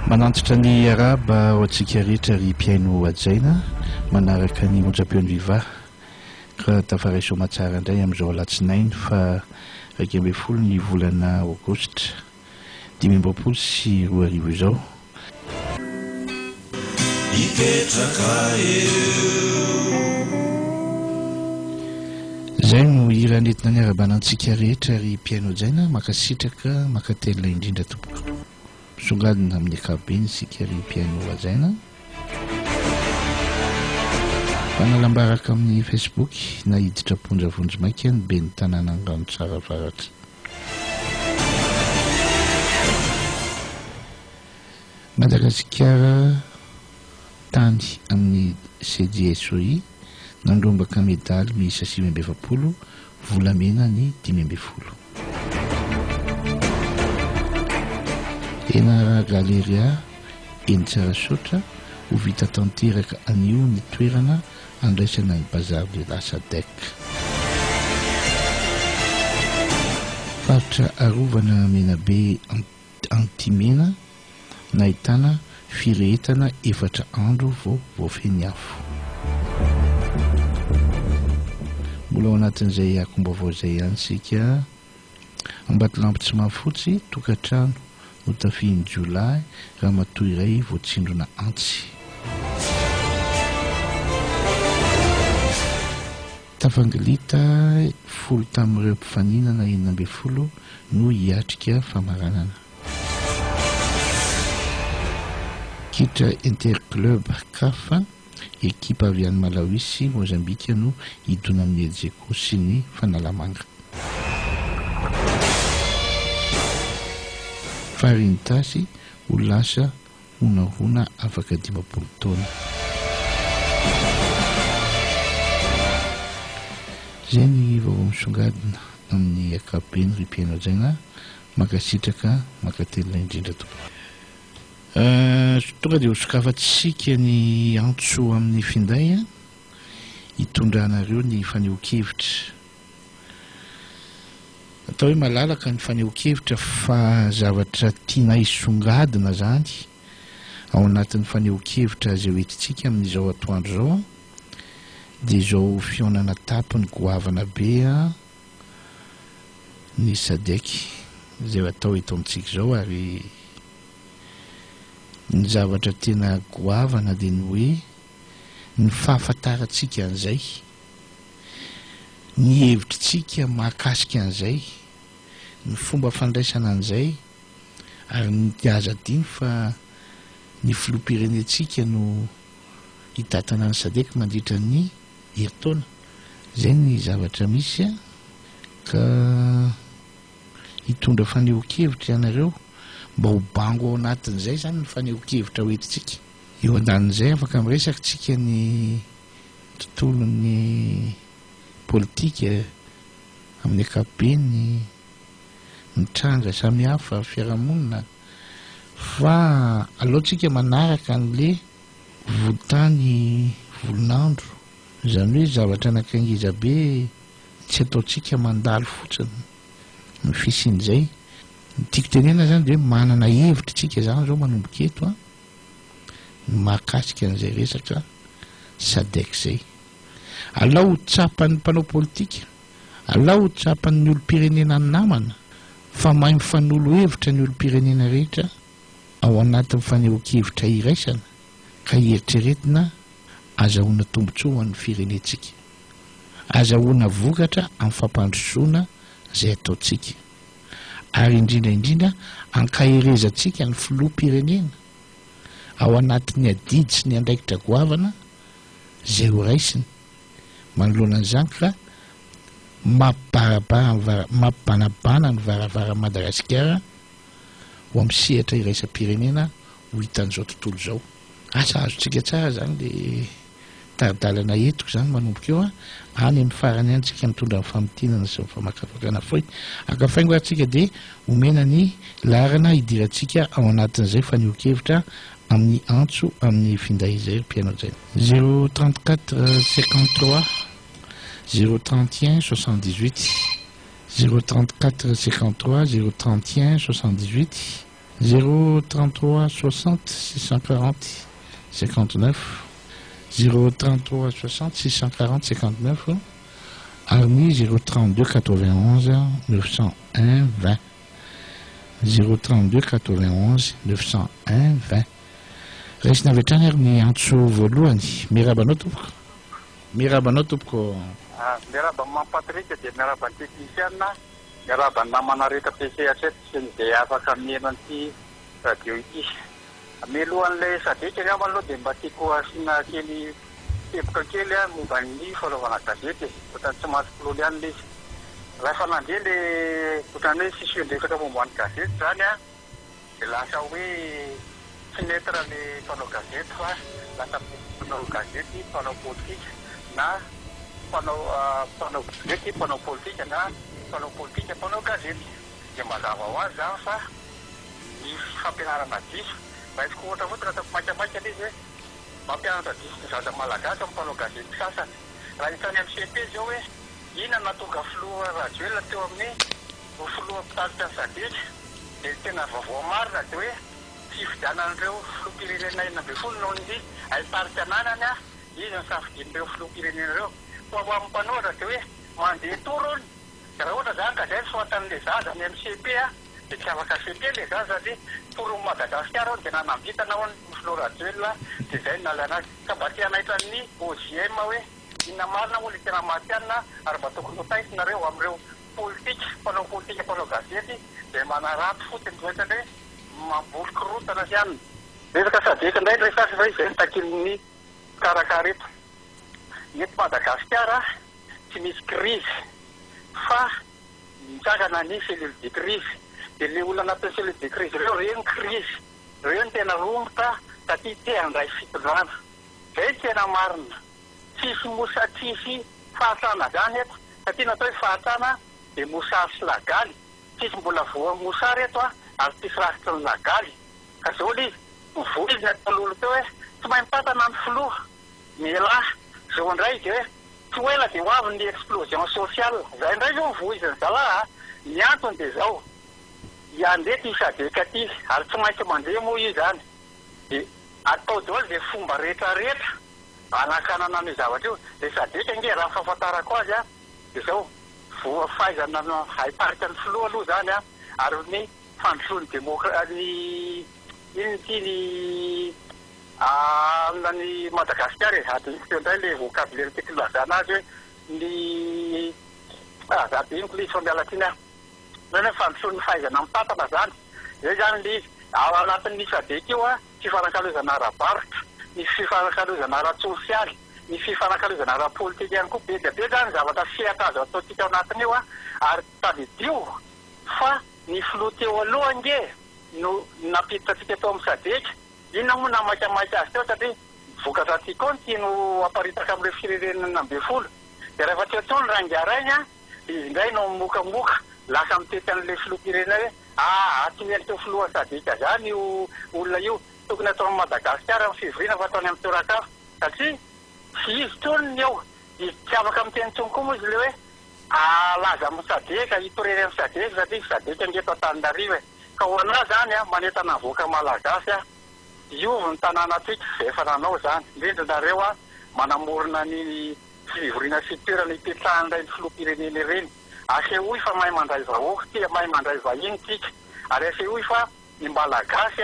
Manantitra ny araba ho antsika rehetra ry mpiaino ajaina manaraka ny onjam-peon'ny vivaha ka tafaraiso matsara indray amin'izao alatsinainy fa 20 ny volana aogositra 2024 izao. Zay no iranentina ny arabanantsika rehetra ry mpiaino ajaina makasitraka makatelina indrindra tompoko. Songadina amin'ny akabeny sika ry mpiaino ajaina. Fanalambaraka amin'ny Facebook na hiditra ponja vonjimaika ny ben'ny tanàna Angano Tsara Avaratra. Madagasikara tany amin'ny CDSOI nandrombaka medaly miisa 520, volamena ny 520. Ena Galeria Entsarasotra ho vita tanteraka anio ny toerana andraisana ny bazary de la Sadec. Faritra arovana Menabe Antimena nahitana firehetana 4 andro voafeny afo. Mbola ao anatin'izay akombavao izay ihany sika Ambatolampy tsy mahafotsy tokantrano no tafihin'ny Jolay ramatoa iray voatsindrona antsy. Tafangilita 10 tamin'ireo mpifaninana 12 no hiatrika famaranana. Kitra Interclub CAF ekipa avy any Malawi sy Mozambika no hidona amin'ny Ejeko sy ny Fanalamanga. Farintasy ho lasa honahona afaka 50 taona. Zay ny vaovao misongadina amin'ny akabeny ry mpiaino ajaina makasitraka makatelina indrindra tompoko. Tonga dia hosokafatsika ny antso amin'ny finday hitondranareo ny fanehoan-kevitra. Atao hoe malalaka ny fanehoan-kevitra fa zavatra tiana hisongadina zany ao anatin'ny fanehoan-kevitra izay hoentintsika amin'izao atoandro zao dia izao fionana tapony goavana be ny Sadec izay atao eto amintsika izao, ary ny zavatra tena goavana dia ny hoe ny fahafantarantsika an'izay, ny hevitritsika mahakasika an'izay, ny fomba fandraisana an'izay, ary ny azadiny fa ny filoham-pirenentsika no hitatana ny Sadec mandritra ny herintaona. Zay ny zavatra misy ka hitondra fanehoan-kevitra ianareo mba ho bango ao anatin'izay zany ny fanehoan-kevitra hoentintsika. Eo andanin'izay afaka miresakitsika ny tontolon'ny politika amin'ny akapobeny, ny tranga samihafa fiarahamonina, fa alohantsika manaraka an'le volotany volonandro, izany hoe zavatra anankiangiza be tsy ataontsika mandalo fotsiny ny fisian'izay. Ny tiako tenena zany dia manana hevitra tsika zany zao manomboka eto ny mahakasika an'izay resaka Sadec zay. Alao tsapan'ny mpanao politika, alao tsapan'ny olom-pirenena ny namana, fa mahay mifanolo hevitra ny olom-pirenena rehetra ao anatin'ny fanehoan-kevitra iraisana ka eritreretina azahoana tombotsoa ho an'ny firenentsika, azahoana vokatra amin'ny fampandrosoana izay ataontsika, ary indrindra ankaherezantsika ny filoham-pirenena ao anatin'ny adidy sy ny andraikitra goavana izay ho raisiny. Manoloana an'izany ka mampibanabana ny varavara Madagasikara ho amin'ny sehatra iraisam-pirenena ho hitan'izao tontolo izao. Asa azontsika tsara zany le taridalana etiko zany manomboka eo any amin'ny farany any tsika mitondra ny famotinana sy ny famakafakana foy. Akafaingo atsika dia omena ny larana hidirantsika ao anatin'izay fanehoan-kevitra amin'ny antso amin'ny finday izay mpiaino ajaina. 034 53 031 78 034 53 031 78 033 60 640 59 033 60 640 59 Army 032 91 901 20 032 91 901 20 Raisina avy hatrany ary ny antso voalohany. Mirabanao tompoko. Mirabanao tompoko. Miraba mampatrika dia miraba ny teknisiana, miraba ny namana reta PC7 sy ny dia afaka mienan'ity radio ity. Milohan'ilay sadika angamba aloha dia mba tiako asiana kely teboka kely momba ny fanaovana gazety. Ohatrany tsy masipololo ihany ilay izy. Rehefa nandeha ilay ohatrany hoe sisy endresaka momba ny gazety zany dia lasa hoe tsy netra ilay mpanao gazety fa lasa mpanao gazety, mpanao politika na mpanao gazety, mpanao politika na mpanao politika, mpanao gazety. Dia mazava ho azy zany fa misy fampianarana diso. Raha koa ohatra fotsiny atako maikamaika ilay izy hoe mampianatra diso ny zaza malagasy amin'ny mpanao gazety sasany. Raha hitany amin'ny CP zao hoe ina natonga filoha radio teo amin'ny filoha mpitarika ny sadika dia tena vaovao marina dia hoe fifidianan'ireo filoham-pirenena 40 noho ny aitarika ananany izy ny safidian'ireo filoham-pirenena ireo. Fa ho amin'ny mpanoratra dia hoe mandeha torony. Raha ohatra zany ka zay soatan'ilay zaza ny MCP dia tsy afaka CP ilay zaza satria toron'ny Madagasikara dia nanambitana ao ny filoha radio dia zay nalana azy. Ka mba tia nahitra ny OGM hoe inona marina moa ilay tena matianina ary mba tokony ho taisinareo amin'ireo politika, mpanao politika, mpanao gazety dia manarato fotsiny toetrany hoe mamboly korotana sy ihany. Resaka sadika indray resaka fa izay takilon'ny karakara eto. Eto Madagasikara tsy misy krizy fa mitsangana ny cellule de crise. Dia ilay olona anatin'ny cellule de crise ireo ny krizy. Ireo ny tena romboka satria te handray fitondrana. Zay tena marina. Tsisy mosa, tsisy fahatsana zany eto. Satria natao hoe fahatsana dia mosary sy lagaly. Tsisy mbola voan'ny mosary eto ary tsisy rafitry ny lagaly. Ka zao ilay mivoa izy nataon'olo teo hoe tsy mahay mipatana ny filoha. Mialahy zao indray dia hoe tsy ela dia ho avy ny explosion sociale. Zay indray zao mivoa izy ny zalahy. Ny antony dia zao handeha ty sadika ty ary tsy maintsy mandeha moa io zany. Dia atao daholo dia fomba rehetrarehetra anakanana ny zavatra io. Dia sadika nge raha fahafantarako azy dia zao fahaizana haitarika ny filoha aloha zany ary ny fandrosoan'ny demokraty ny ny Madagasikara adiniko indray le vocabulaire teknilazana azy hoe ny adiniko le izy mialatsiny zany fandrosoan'ny fahaizana mipatana zany. Zay zany le izy ao anatin'ny sadika io fifanankalozana ara-barotra, ny fifanankalozana ara-tsosialy, ny fifanankalozana ara-politika ihany koa be dia be zany zavatra fiaka azo ataontsika ao anatiny io ary tadidio fa ny filoha teo aloha nge no napiditra antsika tao amin'ny sadika. Inona moa namaikamaika azy teo satria vokatra tiako ny tiano aparitaka amin'ireo firenena 40. Dia rehefa teo teo ny rangarainy izy indray no mokamoka lasa mitety an'ilay filoham-pirenena hoe tsy miely teo filoha sadika zany io olona io. Tokony atao amin'ny Madagasikara amin'ny fivoriana fa ataony amin'ny toeran-kafa satria tsy izy tonony eo. Izy tsy afaka miteny tsony koa moa izy le hoe laza amin'ny sadika hitoreneny amin'ny sadika satria sadika ngeto Antananarivo. Ka ho anahy zany manentana voaka malagasy iovy ny tanàna atsika efa nanao zany. Indrindranareo manamorona ny fivoriana sy toerana hipetrahan'ilay ny filoham-pirenena ireny. Asehoy fa mahay mandray vahoaka tia mahay mandray vahiny tsika ary asehoy fa ny malagasy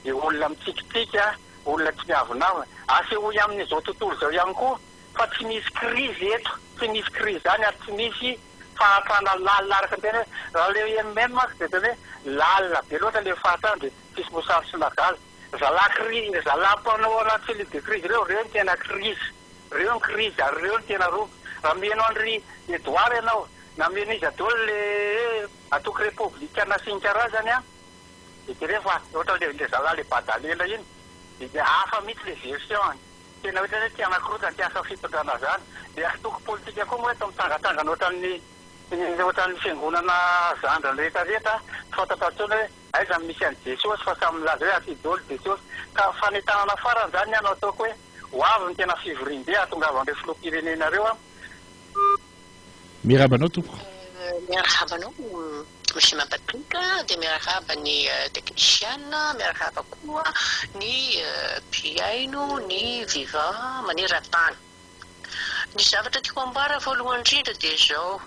dia olona mitsikitsiky olona tsy miavonavina. Asehoy amin'izao tontolo izao ihany koa fa tsy misy krizy eto, tsy misy krizy zany ary tsy misy fahatsana lalina araka ny tena raha le MM dia tena hoe lalina be loatra le fahatsana dia tsisy mosary sy lagaly. Zalam-panao anaty cellule de crise ireo ny tena krizy. Ireo ny krizy ary ireo ny tena robo. Raha meno Andry Edouard ianao na meno izy daholo le atoko republikana sy ny karazany dia rehefa ohatra le zalahy le badalela iny dia hafa mihitsy le version tena ohatra hoe tianakirotany tiasa fitondrana zany. Dia atoko politika koa moa eto mitsangatsangana ohatran'ny fiangonana zandra rehetrarehetra fatatratsony hoe aiza misy an'i Jesosy fa samy milaza hoe atidôly Jesosy. Ka fanetanana farany zany no ataoko hoe ho avy ny tena fivoriam-be ahatongavan'ireo filoham-pirenena ireo Mirabanao tompoko. Mirabanao misy mampatrika dia miaraka haba ny teknisiana, miaraka haba koa ny mpiaino, ny vivant maneran-tany. Ny zavatra tiako ambara voalohany indrindra dia izao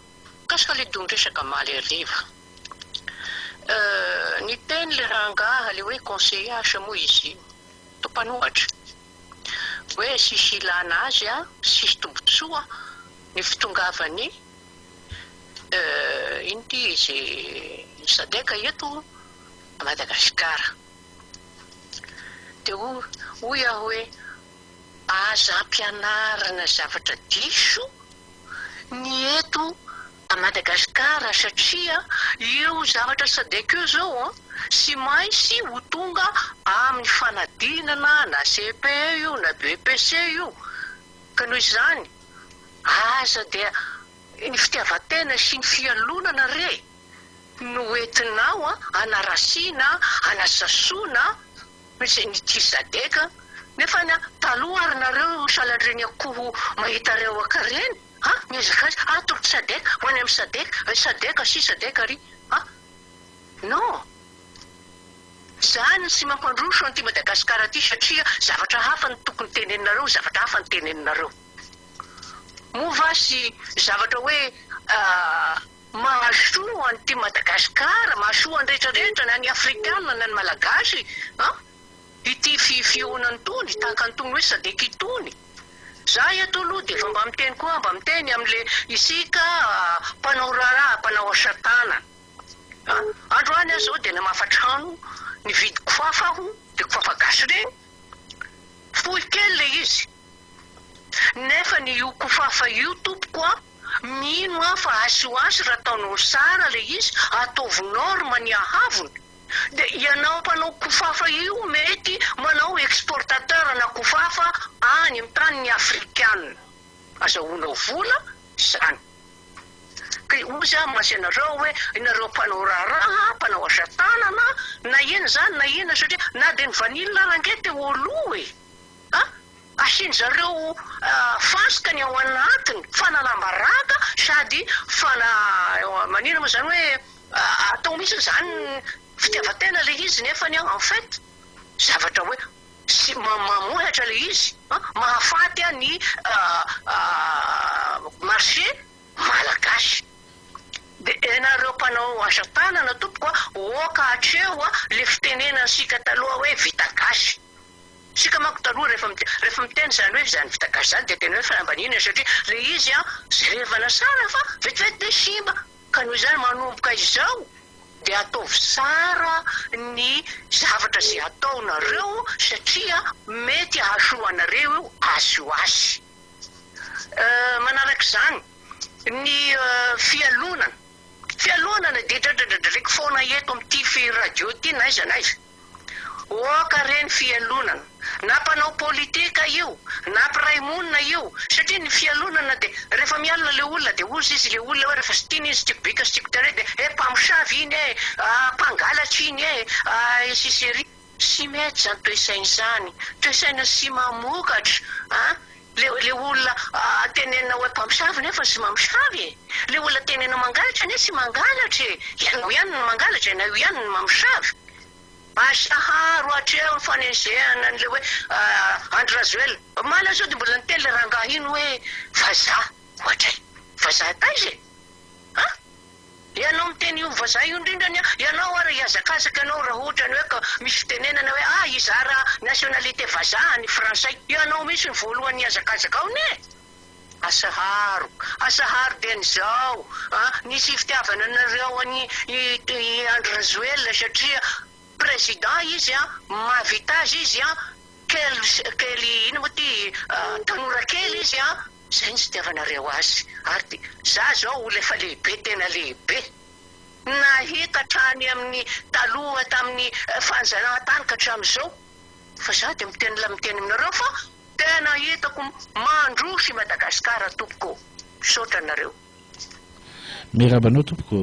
kasika le dondresaka maly ariva. Ny teny le rangaha le hoe conseiller asa moa izy tompanohatra hoe sisy ilana azy a, sisy tombotsoa ny fitongavany inty izy sadeka eto a Madagasikara. Dia hoy aho hoe aza ampianarana zavatra diso ny eto a Madagasikara satria io zavatra sadeka io zao sy maintsy ho tonga amin'ny fanadinana na CPE io na BPC io. Ka noho izany aza dia ny fitiavan-tena sy ny fialonana re no entinao anarasiana, anasasoana ny ty sadeka. Nefa taloha ary nareo salandreny akoho mahita reo akareny miezaka azy toroty sadeka ho any amin'ny sadeka sy sadeka ry non, zany sy mampandroso an'ity Madagasikara ty satria zavatra hafa ny tokony teneninareo, zavatra hafa ny teneninareo. Mova sy zavatra hoe mahasoa an'ity Madagasikara, mahasoa any rehetrarehetra na ny afrikana na ny malagasy ity fionany tony tahaka ny tony hoe sadeka itony. Za eto aloha dia efa mba miteny koa, mba miteny amin'le isika mpanao raharaha, mpanao asa-tana. Androany aho zao dia namafatrano nividy kofafa aho, dia kofafa gasy reny fohy kely le izy. Nefa ny io kofafa io tompoko mino fa asoasy raha ataonao sara le izy, ataovy norma ny ahavony. Dia ianao mpanao kofafa io mety manao exportateur na kofafa any amin'ny tany afrikana. Azahoanao vola zany. Ka oza masy anareo hoe inareo mpanao raharaha, mpanao asa-tanana na ina zany na ina satria na dia ny vanila rangety eo aloha asiany zareo fasika ny ao anatiny fanalambaraka sady manina moa zany hoe atao misy zany fitiavan-tena le izy. Nefa ny en fait zavatra hoe sy mamohatra le izy mahafaty ny marché malagasy. Dia ianareo mpanao asa-tanana tompoko oka hatreo le fitenenantsika taloha hoe vita gasy. Sika manko taloha rehefa miteny zany hoe zany vita gasy zany dia tena hoe fanambanina satria le izy zerevana sara fa vetivety dia simba. Ka noho izany manomboka izao dia ataovy sara ny zavatra zay ataonareo satria mety ahasoa anareo io asoasy. Manarak'izany ny fialonana dia dradradradradraiky foana eto amin'ity radio ty na aiza na aiza. Oka reny fialonana na mpanao politika io na mpiray monina io satria ny fialonana dia rehefa mialina le olona dia ozy izy le olona hoe rehefa sy tiany izy tiako bika sy tiako tare dia mpamosavy iny mpangalatra iny sisery sy mety zany toe-saina zany. Toe-saina sy mamokatra le olona tenena hoe mpamosavy nefa sy mamosavy le olona tenena mangalatra ne sy mangalatra ianao ihany ny mangalatra ianao ihany ny mamosavy. Asaharo hatreo ny fanesehana an'le hoe Andry Rajoelina mala zao dia mbola niteny le rangaha iny hoe vazaha ohatray vazaha taizy ianao miteny io vazaha io indrindrany ianao ary hiazakazaka ianao raha ohatrany hoe ka misy fitenenana hoe izara nationalité vazaha ny fransay ianao misy ny voalohany hiazakazaka ao ne. Asaharo dia n'izao nisy fitiavana anareo any Andry Rajoelina satria président izy mahavita azy izy kely ino moa ty tanora kely izy zay ny tsy tiavanareo azy. Ary za zao lefa lehibe tena lehibe nahita trany amin'ny taloha tamin'ny fanjanahantany ka hatramin'izao fa za dia miteny aminareo fa tena hitako mandrosy Madagasikara tompoko. Misaotra anareo. Mirabanao tompoko.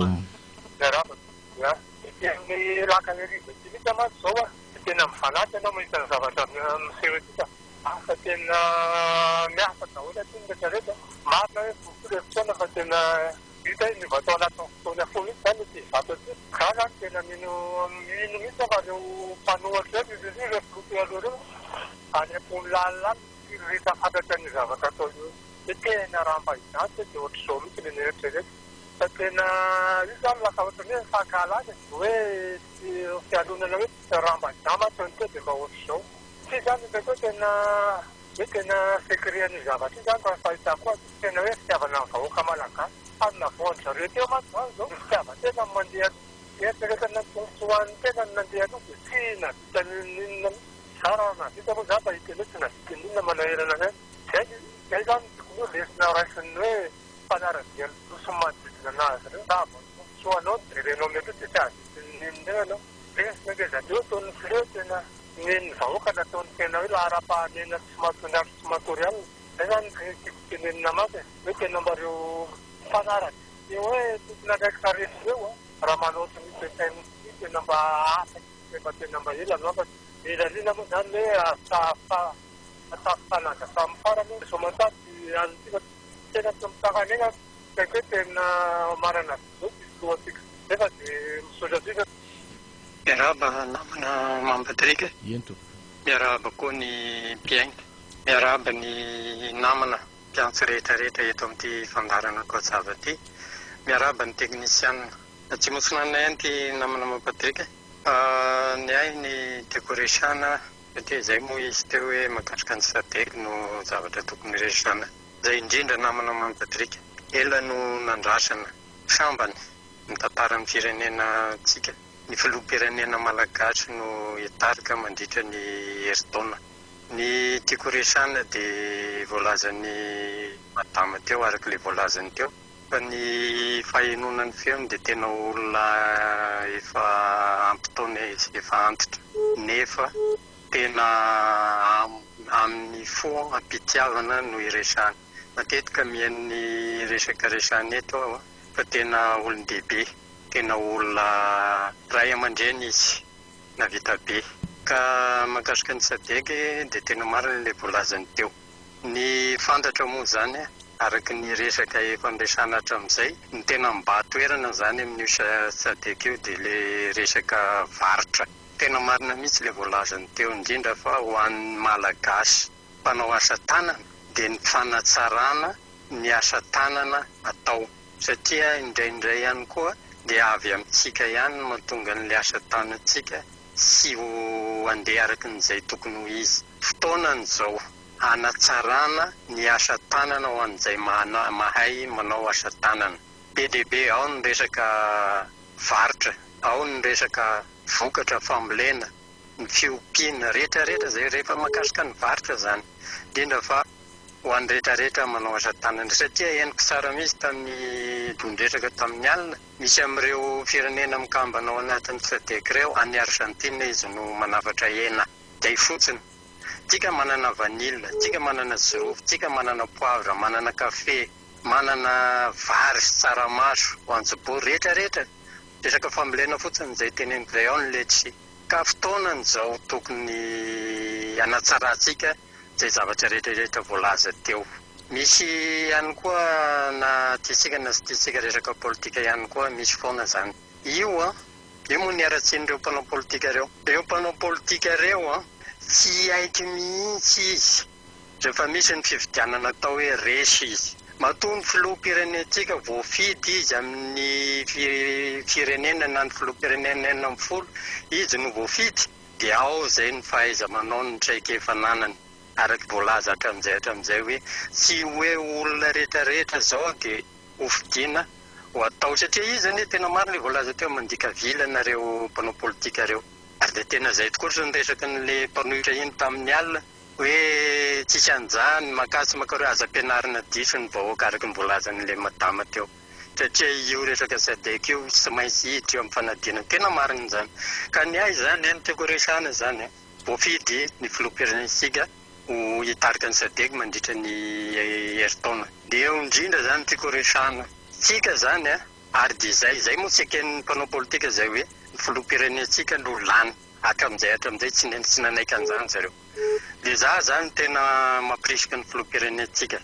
Ny lakan'ariva ty mita mantsy zao tena mifanaty anao mahita ny zavatra miseho etika fa tena miafaka ola ty rehetrarehetra marina hoe votory fotoana fa tena vita ny vatao anatin'ny fotoana folo zany ty vato ty ka zany tena mino mihitsy avareo mpanohatra reo izy ireo filoty aloha reo any am-pony lalina any rehefa fantatra ny zavatra atao io de tena raha mba izany de ohatra zao mihitsy le neritreretra fa tena io zany lasa ohatra ny hoe fankalaza hoe fialonana hoe raha mba dama ataony teo de mba ohatra zao tsy zany ndraiky hoe tena sekrean'ny zavatra io zany raha fahitako azy tena hoe fitiavana ny vahoaka malagasy anona voany zareo teo mantsy zany zao fitiavan-tena mandeha eritreretra natsoan'ny tena nandeha aloha de tsy navita ninona sara navita moa zany fa hiteny hoe tsy navita ninona manaherana zay zay zany tokony hoe lesina raisin'ny hoe mpanaradiany loso manodidina anazy reo dava soanao jerenao mety de tsy azitiny ninona anao lesina ke zareo taon'ny fireo tena neny vahoaka nataony tena hoe lahara-pahanena tsy matoniary tsy matory alina zay zany tenenina maty hoe tena mbareo mpanarady eo hoe tokony andraiky sarety reo raha manaotra ny toesainy tena mba afaky rehefa tena mba ela no fa elalina moa zany hoe atafifanaja tamin'ny farany hoe somataty azotika tena tsy mitahany egna kaiky hoe tena marana zao lohatsika nefa de misodratsika miarahaba namana Mampatrika ento miarahaba koa ny mpiainy miarahaba ny namana mpiantso rehetrarehetra eto amin'ity fandarana Koajava ty miarahaba ny teknisianina tsy mosonanay any ty namana Mampatrika ny ay ny tiako resana satria zay moa izy teo hoe mahakasika ny sadek no zavatra tokony resana zay indrindra namana Mampatrika ela no nandrasana sambany ny tantaran'ny firenena tsika ny filoham-pirenena malagasy no hitarika mandritra ny herintaona ny tiako resana de voalazany madama teo araka le voalazany teo fa ny fahenonany feony de tena olona efa ampitaona izy efa antitra nefa tena amin'ny fo ampitiavana no iresany matetika mihain'ny resaka resany eto aho fa tena olon-dehibe tena olona ray aman-dreny izy na vita be ka mahakasika ny sadek de tena marina le voalazany teo ny fantatra moa zany araka ny resaka efa niresana hatramin'izay ny tena mba toerana zany amin'io sadek io de le resaka varitra tena marina mihitsy le voalazany teo indrindra fa ho an'ny malagasy mpanao asa tanana de ny fanatsarana ny asa tanana atao satria indraindray ihany koa de avy amintsika ihany mahatonga n'le asa tanantsika sy ho andeha araka n'izay tokony ho izy fotoanan'izao anatsarana ny asa tanana ho an'izay mahay manao asa tanana be dehibe ao ny resaka varitra ao ny resaka vokatra fambolena ny fiompiana rehetrarehetra zay rehefa mahakasika ny varitra zany indrindra fa ho an'ny rehetrarehetra manao asa tanana satria henoko tsara mihitsy tamin'ny dondresaka tamin'ny alina misy amin'ireo firenena mikambanao anatin'ny sadek reo any Argentina izy no manavatra hena day fotsiny tsika manana vanille tsika manana jirofo tsika manana poivre manana kafe manana vary sy tsaramaso ho anjobory rehetrarehetra resaka fambolena fotsiny zay teneniko zay ao ny letsi ka fotoanan'izao tokony anatsaratsika zay zavatra rehetrarehetra voalaza teo misy ihany koa na tiasika na sy tiasika resaka politika ihany koa misy foana zany io moa ny aratsin'ireo mpanao politika reo reo mpanao politika reo tsy aiky mihitsy izy rehefa misy ny fividianana atao hoe resy izy matony filoham-pirenentsika voafidy izy amin'ny firenena na ny filoham-pirenena 40 izy no voafidy de ao zay ny fahaiza manao ny traika efa nanany araka voalaza hatramin'izay hoe tsy hoe olona rehetrarehetra zao de hofidiana ho atao satria izy zany tena marina le voalaza teo mandika vilanareo mpanao politika reo ary de tena zay tokoa ny resaka n'le mpanohitra iny tamin'ny alina hoe tsisy anjany makasy makareo aza ampianarina diso ny vahoaka araka ny voalazan'le madama teo satria io resaka sadek io tsy maintsy hiditra eo amin'ny fanadinana tena marina zany ka ny ay zany ny tiako resana zany voafidy ny filoham-pirenentsika ho hitarika ny sadek mandritra ny herintaona de eo indrindra zany tiako resana tsika zany ary de zay moa tsy eken'ny mpanao politika zay hoe ny filoham-pirenentsika no lany hatramin'izay tsy nanaiky an'izany zareo de za zany tena mampirisika ny filoham-pirenentsika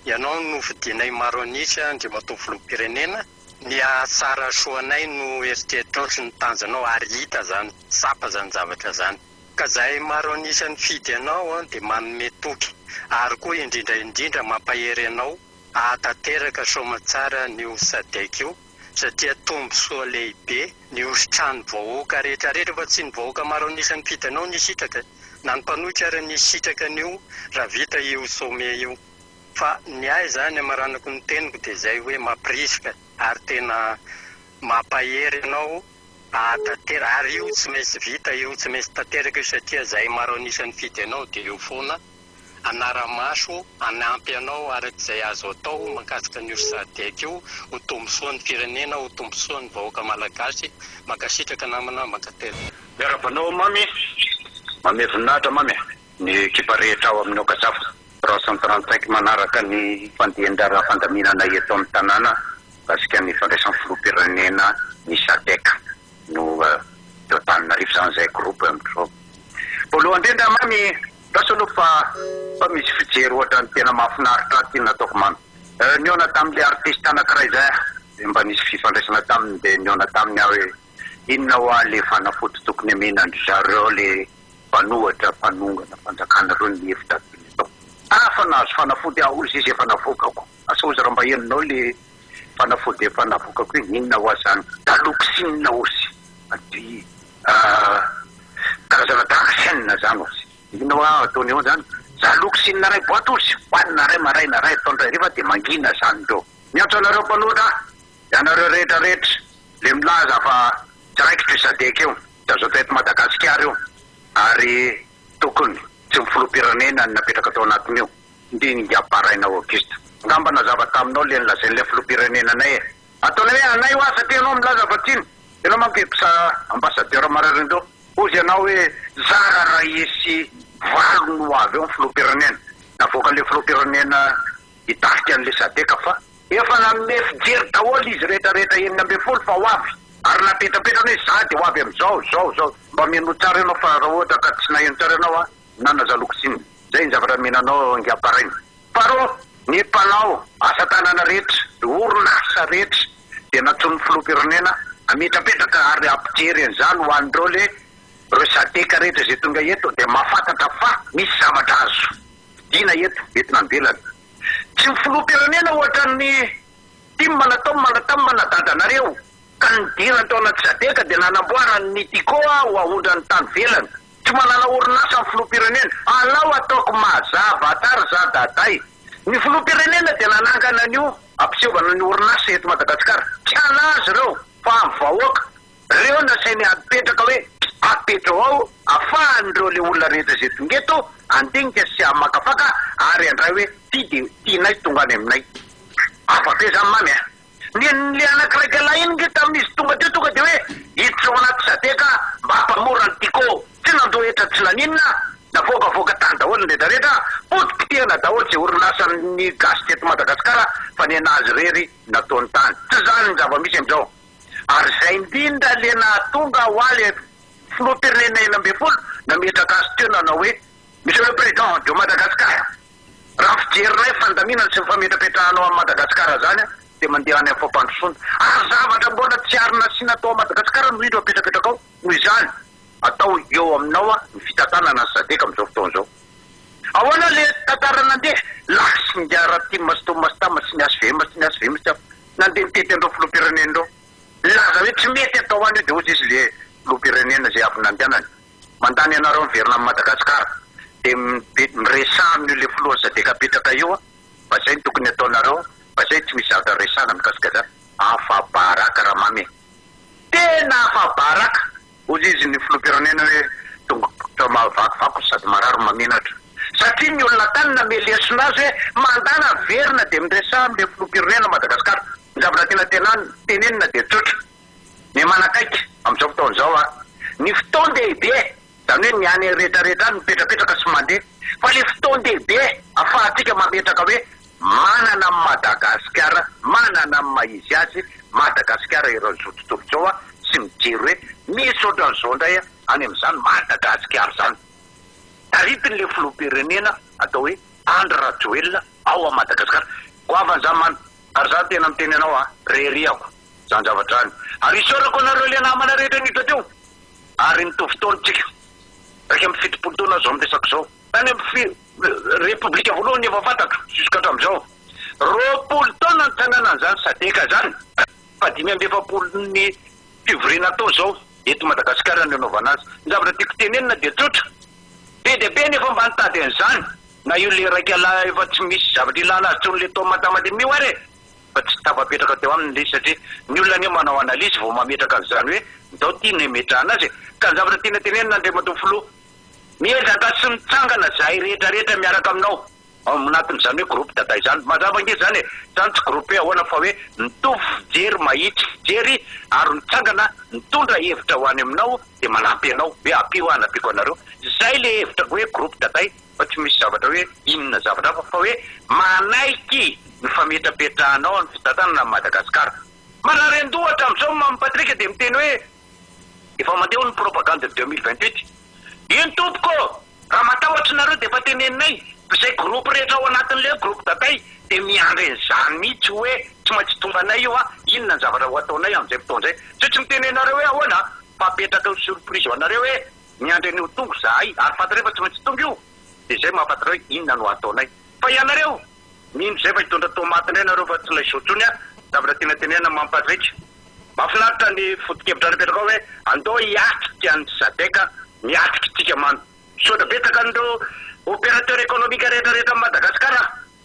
ianao no vidinay maro anisy andry matovy filoham-pirenena, ny asara soanay no eritreritra ohatry ny tanjanao ary hita zany sapa zany zavatra zany. Ka zahay maro anisany fidy anao dia manome toky ary koa indrindra mampahery anao ahatanteraka soamantsara ny Sadek io satria tombosoa lehibe ny ositrany vahoaka rehetrarehetra fa tsy ny vahoaka maro anisany fidy anao ny sitraka na ny mpanohitra ary ny sitrakanyio raha vita io some io. Fa ny ahy zany amaranako ny teniko dia zay hoe mampirisika ary tena mampahery anao ahatanteraka ary io tsy maintsy vita io tsy maintsy tanteraka io satria zay maro anisany fidy anao dia eo foana anara-maso anampy anao arak'izay azo atao makasika ny Sadek io ho tombosoa ny firenena, ho tombosoa ny vahoaka malagasy, makasitraka namana makatera. Miarabanao mamy voninahitra mamy ny ekipa rehetra ao amin'ny Okazava. Rasan 35 manaraka ny fandian-dara fandaminana eto amin'ny tanàna kasika ny fandraisan'ny filoham-pirenena ny Sadek no Antananarivo zany zay groupe amin'izao. Voalohany indrindra mamy raso aloha fa misy fijery ohatra ny tena mahafinaritra ty nataoko mamy. Niona tamin'ilay artiste anankiray zay mba nisy fifandraisana taminy dia niona taminy aho hoe inona ho le fanafody tokony amenandry zareo le mpanohatra mpanongana fanjakana reo ny hevitra atao. Fa nahazo fanafody aho olo izy efa navokako. Asa ozy raha mba henonao le fanafody efa navokako iny inona ho azany daloksinina osy ady karazana darasenina zany osy. Inona ho ataony eo zany zaloksinina ray boaty osy hoanina ray maraina ray ataondray rehefa dia mangina zany reo. Miantso anareo mpanohatra ianareo rehetrarehetra le milaza fa tsy raikitry Sadek eo da zao teto Madagasikara io ary tokony tsy filoham-pirenena ny napetraka tao anatiny io ndiny aparaina Auguste. Ngamba nazava taminao le nilazain'ilay filoham-pirenena anay e. Ataony hoe anay ho asa tena milaza fa tsiny ianao mampipisa ambassadeur mararindreo ozy ianao hoe zara raisy valo no avy eo ny filoham-pirenena navoaka le filoham-pirenena hitarika an'le Sadek fa efa nanome fijery daholo izy rehetrarehetra 12 fa ho avy ary napetrapetrana hoe za dia ho avy amin'izao mba mino tsara ianao fa raha ohatra ka tsy naheno tsara ianao nana zaloksinina zay ny zavatra menanao angiaparaina. Faharoa ny mpanao asa tanana rehetra orinasa rehetra dia natsony filoham-pirenena ametrapetraka ary ampijery an'izany ho an'ireo le reo Sadek rehetra zay tonga eto dia mahafantatra fa misy zavatra azo dina eto entina ambelany. Tsy filoham-pirenena ohatra ny tia manadadanareo ka nidira tao anaty Sadek dia nanamboara ny tikoa ho ahondra ny tany velany. Tsy manana orinasa ny filoham-pirenena alao ataoko mazava tsara za daday. Ny filoham-pirenena dia nanangana an'io ampisevana ny orinasa eto Madagasikara. Tsy anazy reo fa amin'ny vahoaka reo nasainy apetraka hoe apetrao ao afahan'ireo le olona rehetra zay tonga eto andinika sy amakafaka ary andray hoe tianay tonga any aminay. Afabe zany mamy a. Le anakiraiky lahy iny nge tamin'izy tonga teo tonga dia hoe hiditra ao anaty Sadek mba hampamora ny tiko tsy nandohetra tsy naninona navoakavoaka tany daholo ny rehetrarehetra potipotehana daholo zay orinasan'ny gasy teto Madagasikara fa ny anazy rery nataony tany. Tsy zany ny zava-misy amin'izao. Ary zay indrindra le nahatonga ho aly filoham-pirenena 12 nametraka azy teo nanao hoe misy hoe président de Madagasikara. Raha fijerinay fandaminana sy mifametrapetrahanao amin'ny Madagasikara zany dia mandeha any amin'ny fampandrosoana. Ary zavatra mbola tsy arina sy natao Madagasikara no hidro apetrapetraka ao noho izany atao eo aminao ny fitantanana ny Sadek amin'izao fotoan'izao. Ahoana le tantara nandeha lasy ngiara ty mastomastama sy niasy vematra nandeha nitety andreo filoham-pirenenareo laza hoe tsy mety atao any io dia ozy izy le filoham-pirenena zay avy nandehanany mandany ianareo miverina amin'ny Madagasikara dia miresaminy le filohan'ny Sadek apetraka io fa zay ny tokony ataonareo fa zay tsy misy zavatra resana mikasika zany. Afabaraka raha mamy tena afabaraka ozy izy ny filoham-pirenena hoe tonga mavakovako sady marary mamenatra satria ny olona tany namelesona azy hoe mandana verina dia miresa amin'le filoham-pirenena Madagasikara. Ny zavatra tena tenenina dia tsotra ny manakaiky amin'izao fotoan'izao ny fotoan-dehibe zany hoe ny any rehetrarehetra any mipetrapetraka sy mandeha fa le fotoan-dehibe afahantsika mametraka hoe manana Madagasikara manana maizy azy Madagasikara ireo zototovitsao sy mijery hoe misy ohatran'izao ndray any amin'izany Madagasikara zany. Taritiny le filoham-pirenena atao hoe Andry Rajoelina ao a Madagasikara. Goavany zamany ary za tena miteny anao reriako zany zavatra any. Ary isorako anareo le namana rehetra nidra teo ary nitovy taontsika raika amin'ny fitopolo taona zao miresaka zao tany amin'ny repoblika voalohany efa fantatro juska hatramin'izao 20 taona ny tsanana an'izany sadeka zany fa 5 ny fivorina tao zao eto Madagasikara ny anaovana azy. Ny zavatra tiako tenenina dia tsotra be dia be nefa mba nitady an'izany na io le raika efa tsy misy zavatra ilana azy tsony le tao matamatimio ary fa tsy tafapetraka teo aminy le satria ny olona ane manao analisy vao mametraka an'izany hoe ndao tiana imetrahana azy ka ny zavatra tiana tenenina Andriamatomfilo miezaka sy mitsangana zahay rehetrarehetra miaraka aminao anatin'izany hoe groupe tatay zany mazava nge zany zany tsy groupe ahoana fa hoe mitovy jery mahitsy jery ary mitsangana mitondra hevitra ho any aminao dia manampy anao hoe apio anapiko anareo zay le hevitra hoe groupe tatay fa tsy misy zavatra hoe inona zavatra hafa fa hoe manaiky ny fametrapetrahanao ny fitantanana Madagasikara. Manarendohatra amin'izao Patrika dia miteny hoe efa mandeha ny propagande 2028 iny tompoko raha matahotra nareo dia efa teneninay zay groupe rehetra ao anatin'le groupe tatay dia miandry an'izany mihitsy hoe tsy maintsy tombanay io inona ny zavatra ho ataonay amin'izay fotoan'izay tsy tsy mitenenareo hoe ahoana fapetraka surprise ho anareo hoe miandry an'io tongo zahay ary fantareo fa tsy maintsy tonga io dia zay mahafantareo hoe inona no ataonay fa ianareo mino zay fa hitondra tomatiny nareo fa tsy laisotsony zavatra tena tenena Patrika mahafinaritra ny foto-kevitra repetraka hoe andao hiatrika ny sadeka miatrikitsika mano sotra betaka andreo opérateur économique rehetrarehetra Madagasikara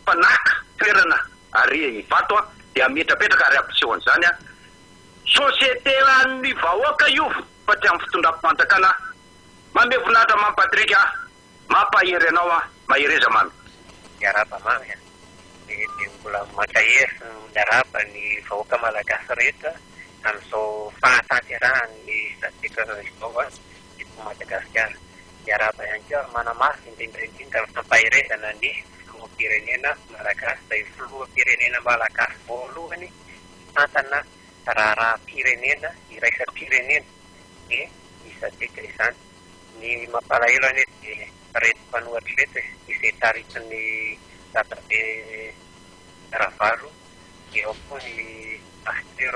fa naka toerana ary vato dia ametrapetraka ary ampiseho an'izany société an'ny vahoaka io fa tsy amin'ny fitondram-panjakana mame voninahitra Patrika mampahery anao mahereza mamy miaraba mamy dia mbola mankahery miaraba ny vahoaka malagasy rehetra amin'izao fahatanterahany sadeka izao eto Madagasikara. Miaraba ihany koa manamasy indrindra fampaherezana ny filoham-pirenena malagasy izay filoham-pirenena malagasy voalohany tantana raharaha-pirenena iraisam-pirenena dia isadeka izany. Ny mampalahelo anie dia reto mpanohatry reto izay taritin'ny databe Ravalo eo koa ny Pasteur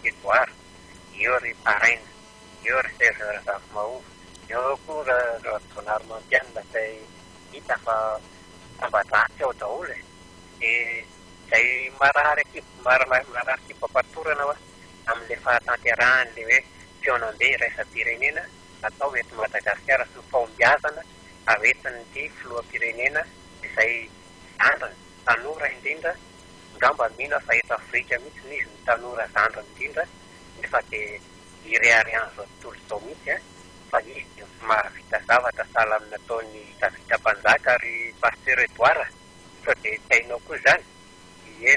Edouard eo ry Paraina eo ry Serge Ravimahova eo koa Bonary Mampianina izay hita fa tambadratsy ao daholo dia izay marary kipapatorana amin'ilay fahatanterahany le hoe fionam-be iraisam-pirenena atao eto Madagasikara sy fahombiazana aretin'ity filoham-pirenena izay zandriny tanora indrindra ngamba mino fa eto Afrika mihitsy izy ny tanora zandriny indrindra nefa dia irearian'izao tontolo izao mihitsy fa izy dia mahavita zavatra sahala amin'ny nataony Davita Mpanjaka ary Pasteur Edouard fa dia tainao koa zany ie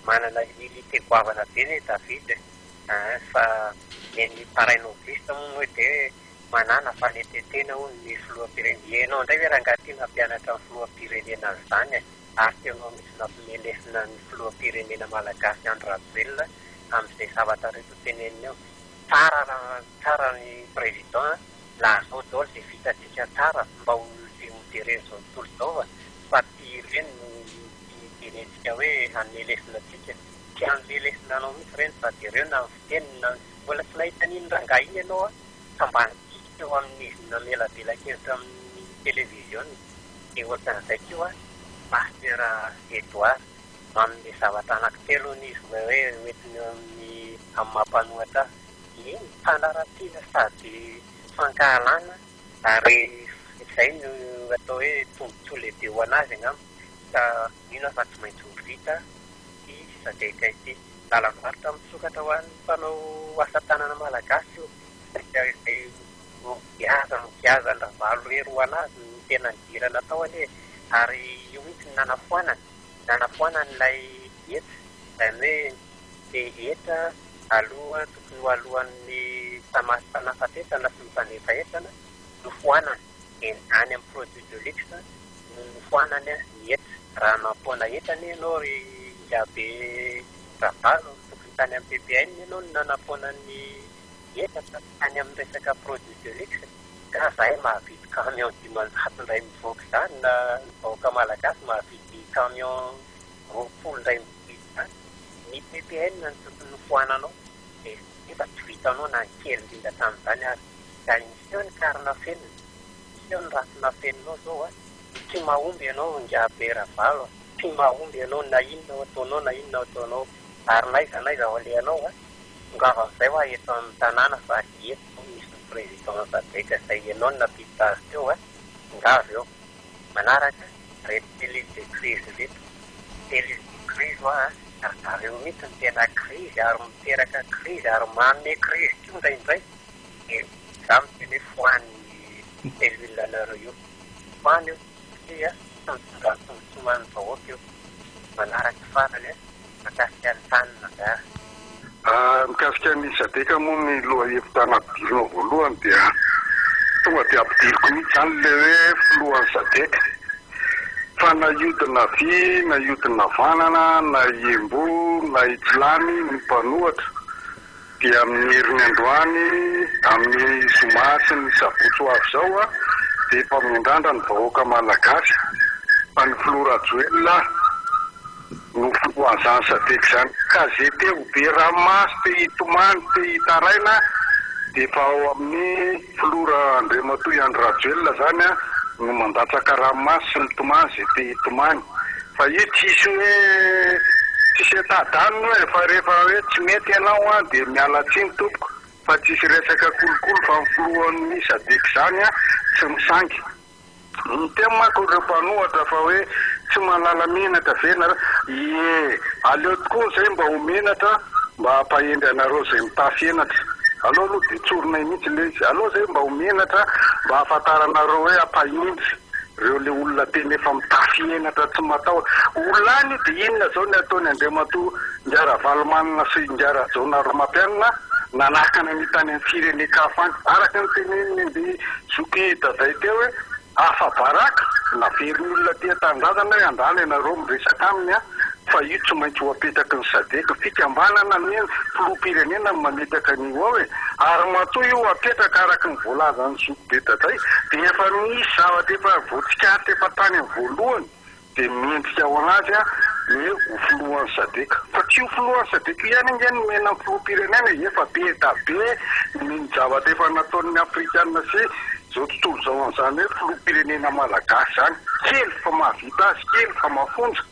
manana ilite goavana be ny Davita fa ny parainopiste moa hoe dia manana fanetetena ho ny filoham-pirenena ianao indray hoe raha angatina mpianatra amin'ny filoham-pirenena zany ary teonao misy nampimelesina ny filoham-pirenena malagasy Andry Rajoelina amin'izay zavatra rehetra teneniny eo tsara ny président laha zao daholo dia vitatsika tsara mba ho modereny zao tontolo izao fa tia ireny tenentsika hoe hamelesina atsika tsy hamelesina anao mihitsy ireny fa dia ireo na fitenina mbola tsy nahita n'iny rangahy iny ianao fa mba nitsika eo amin'izy namelabela-kevitra amin'ny televiziona dia ohatran'izay koa Pasteur Edouard manome zavatra anankitelo n'izy hoe oentiny amin'ny mampanohatra iny fanaratiana sady fankahalana ary izay no atao hoe tombontsoa lehibe ho anazy angamba ka ino fa tsy maintsy ho vita ty sadeka ity lalam-barotra misokatra ho an'ny mpanao asa tanana malagasy io izay mikiaza ny Ravalo ery ho anazy ny tena nidirana atao anie ary io mihitsy ny nanafoanan'ilay heta izany hoe heta aloha tokony ho alohan'ny fanafatetana sy ny fanefa entana nofoanana any amin'ny produit de luxe nofoanany ny heta raha nampoana entana ianao ry Jabe Ravalo tokony tany amin'ny PPN ianao no nanampoana ny heta tany amin'ny resaka produit de luxe ka zahay mahavidy camion 500 indray mivoaka izany na vahoaka malagasy mahavidy camion 20 indray mivoaka izany ny ppn ny tokony foananao dia efa tsy vitanao na ny kely indrindra tamin'izany ary ka niseo ny karina fenina niseo ny rasina feninao zao a tsy mahomby ianao ngiabera valo tsy mahomby ianao na inona ataonao na inona ataonao ary naiza ho alehanao a ngava amin'izay hoa eto amin'ny tanàna fa eto misy ny président Sadeka izay ianao nampita azy teo a ngava eo manaraka reto télé de crise reto télé de crise hoa ary zareo mihitsy ny tena crise ary miteraka crise ary manome crise ko indraindray dia za miteny hoe foany teluilanareo io foany io satria tsomany vahoaka io manaraka farany a makasika ny tanina ngara mikasika ny Sadeka moa ny loha hevitra anapidirina voalohany dia tonga dia ampidiriko mihitsy zany le hoe filohan'ny Sadeka fa na iodina vy na iodina vanana na iembo na itsilany ny mpanohatra dia amin'ny herin'ny androany amin'ny zoma sy ny sabotsy ho avy zao a dia efa mindrandra ny vahoaka malagasy fa ny filorajoelona no filohan'izany Sadeka zany ka zay te ho be ranomasy te hitomany te hitaraina dia efa ao amin'ny filora Andriamatoa Andry Rajoelina zany a no mandatsaka ranomasy sy mitomany zay te hitomany fa io tsisy hoe tsisy etadaniny hoe fa rehefa hoe tsy mety ianao a dia miala tsiny tompoko fa tsisy resaka kolokolo fa filohan'ny Sadeka zany a tsy misangy ny tena manko ireo mpanohatra fa hoe tsy malala menatra vena aleo tokoa zay mba ho menatra mba hampahendry anareo zay mitafy enatra aleo aloha dia tsorina mihitsy le izy aleo zay mba ho menatra mba hahafantaranareo hoe hampahindry reo le olona tena efa mitafy enatra tsy matao olany dia inona zao ny ataony Andriamatoa Njara Valomanina sy Njara Jona Romampianina nanakana ny tany amin'ny firenen-kafa any araka ny teneniny dia Zokita zay teo hoe afa baraka na very ny olona tia tanindrazana hoe andala ianareo miresaka aminy a fa io tsy maintsy ho apetraky ny Sadeka fikambanana ny filoham-pirenena mametaka an'io ao e ary matoa io apetraka araky ny voalazan'ny Zokibeta zay dia efa misy zavatra efa voatsikatra efa tany amin'ny voalohany dia mendrika ao anazy a ny ho filohan'ny Sadeka fa tsy ho filohan'ny Sadeka ihany ingeny mena ny filoham-pirenena efa be da be ny zavatra efa nataon'ny Afrikanina sy zao tontolo zao an'izany hoe filoham-pirenena malagasy zany kely fa mahavita azy kely fa mafonja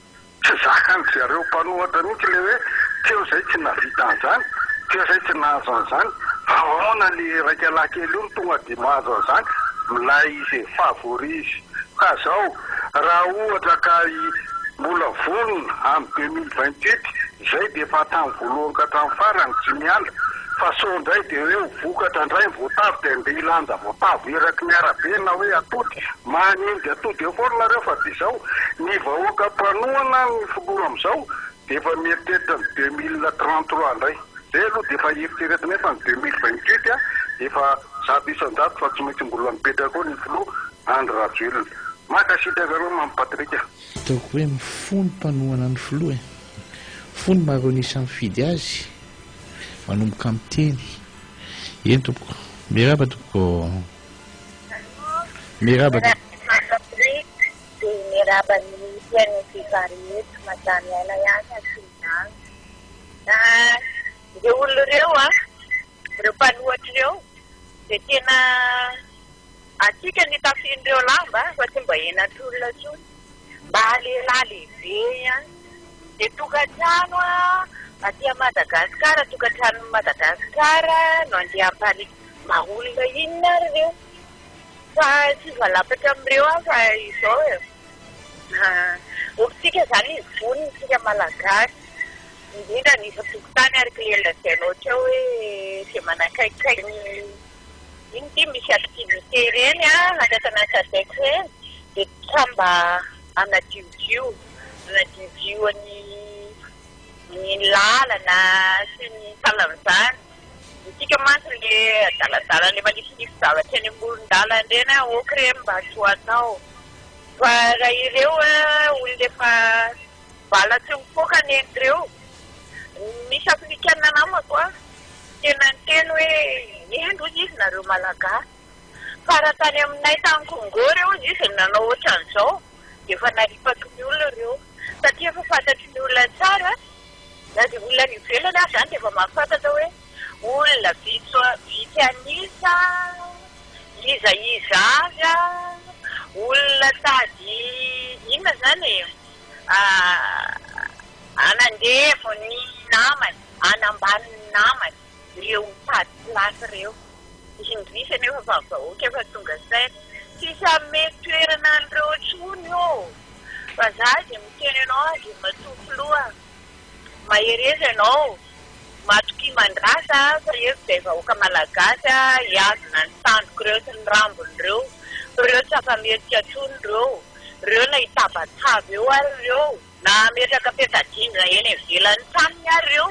tsy zakany zareo mpanohatra mihitsy le hoe teo zay tsy navita an'izany teo zay tsy nahazo an'izany fa ahoana le raika kely io no tonga dia mahazo an'izany milay izy favorizy ka zao raha ohatra ka mbola vonona amin'ny 2028 zay dia efa hatramin'ny voalohany ka hatramin'ny farany tsy miala fa so indray dia hoe vokatra indray voatavo dia andeha ilanja voatavo eraky ny arabe na hoe atody manendy atody eo foana nareo fa dia zao ny vahoaka mpanohana ny filoha amin'izao dia efa mieritreritra ny 2033 indray zay aloha dia efa eritreretina efa ny 2028 a efa zato isan-jato fa tsy maintsy mbola mipetraka koa ny filoha Andry Rajoelina makasitraka reo Patrika ataoko hoe mifono mpanohana ny filoha e fony maro anisan'ny fidy azy manomboka amin'ny teny eny tompoko miraba tompoko miraba dia miraba ny fiain'ny fivareto madamy aina ihany afinany na ireo olona ireo a ireo mpanohatra ireo dia tena atsika ny tafian'ireo lamba fa tsy mba enantr'olona tsony mba lehilahy lehibe a dia tokantrano a aty Madagasikara tokantrano Madagasikara no andeha ampaly maolona inona ary ireo fa tsy valapatra amin'ireo a fa izao e okotsika zany vonintsika malagasy indrindra ny tokotany ary kilelazainao ohatra hoe zay manakaikikaiky iny ty misy activité reny a andrasana Sadeka reny dia samba anadiodio ny lalana sy ny talan'izany isika mantsy le adaladala le manifinify zavatra any amolon-dalana reny a okry re mba soatao fa raha ireo olona efa vala tsy mifoaka ny endreo misy afrikanina namako a tena ny teny hoe endro izy nareo malagasy faratany aminay tany Congo reo izy nanao ohatran'izao dia efa naripaky ny olona reo satria efa fantatry ny olona tsara na dia olona ny ivelany azy zany dia efa mahafantatra hoe olona vitsy anisa iza azy olona tady inona zany anandevo ny namany anambany ny namany reo tady plasy reo indrisany efa vavahoaka efa tonga saina tsisy ame toerana an'ireo tsony io fa za dia miteny ianao dia matofo loha mahereza ianao matoky mandrasa fa efa dia vahoaka malagasy hiazona ny tandroko reo sy ny rambon'ireo reo tsy afametrika tsony reo na hitabatava eo ary reo na ametraka petadindra eny ivelany taniny ary reo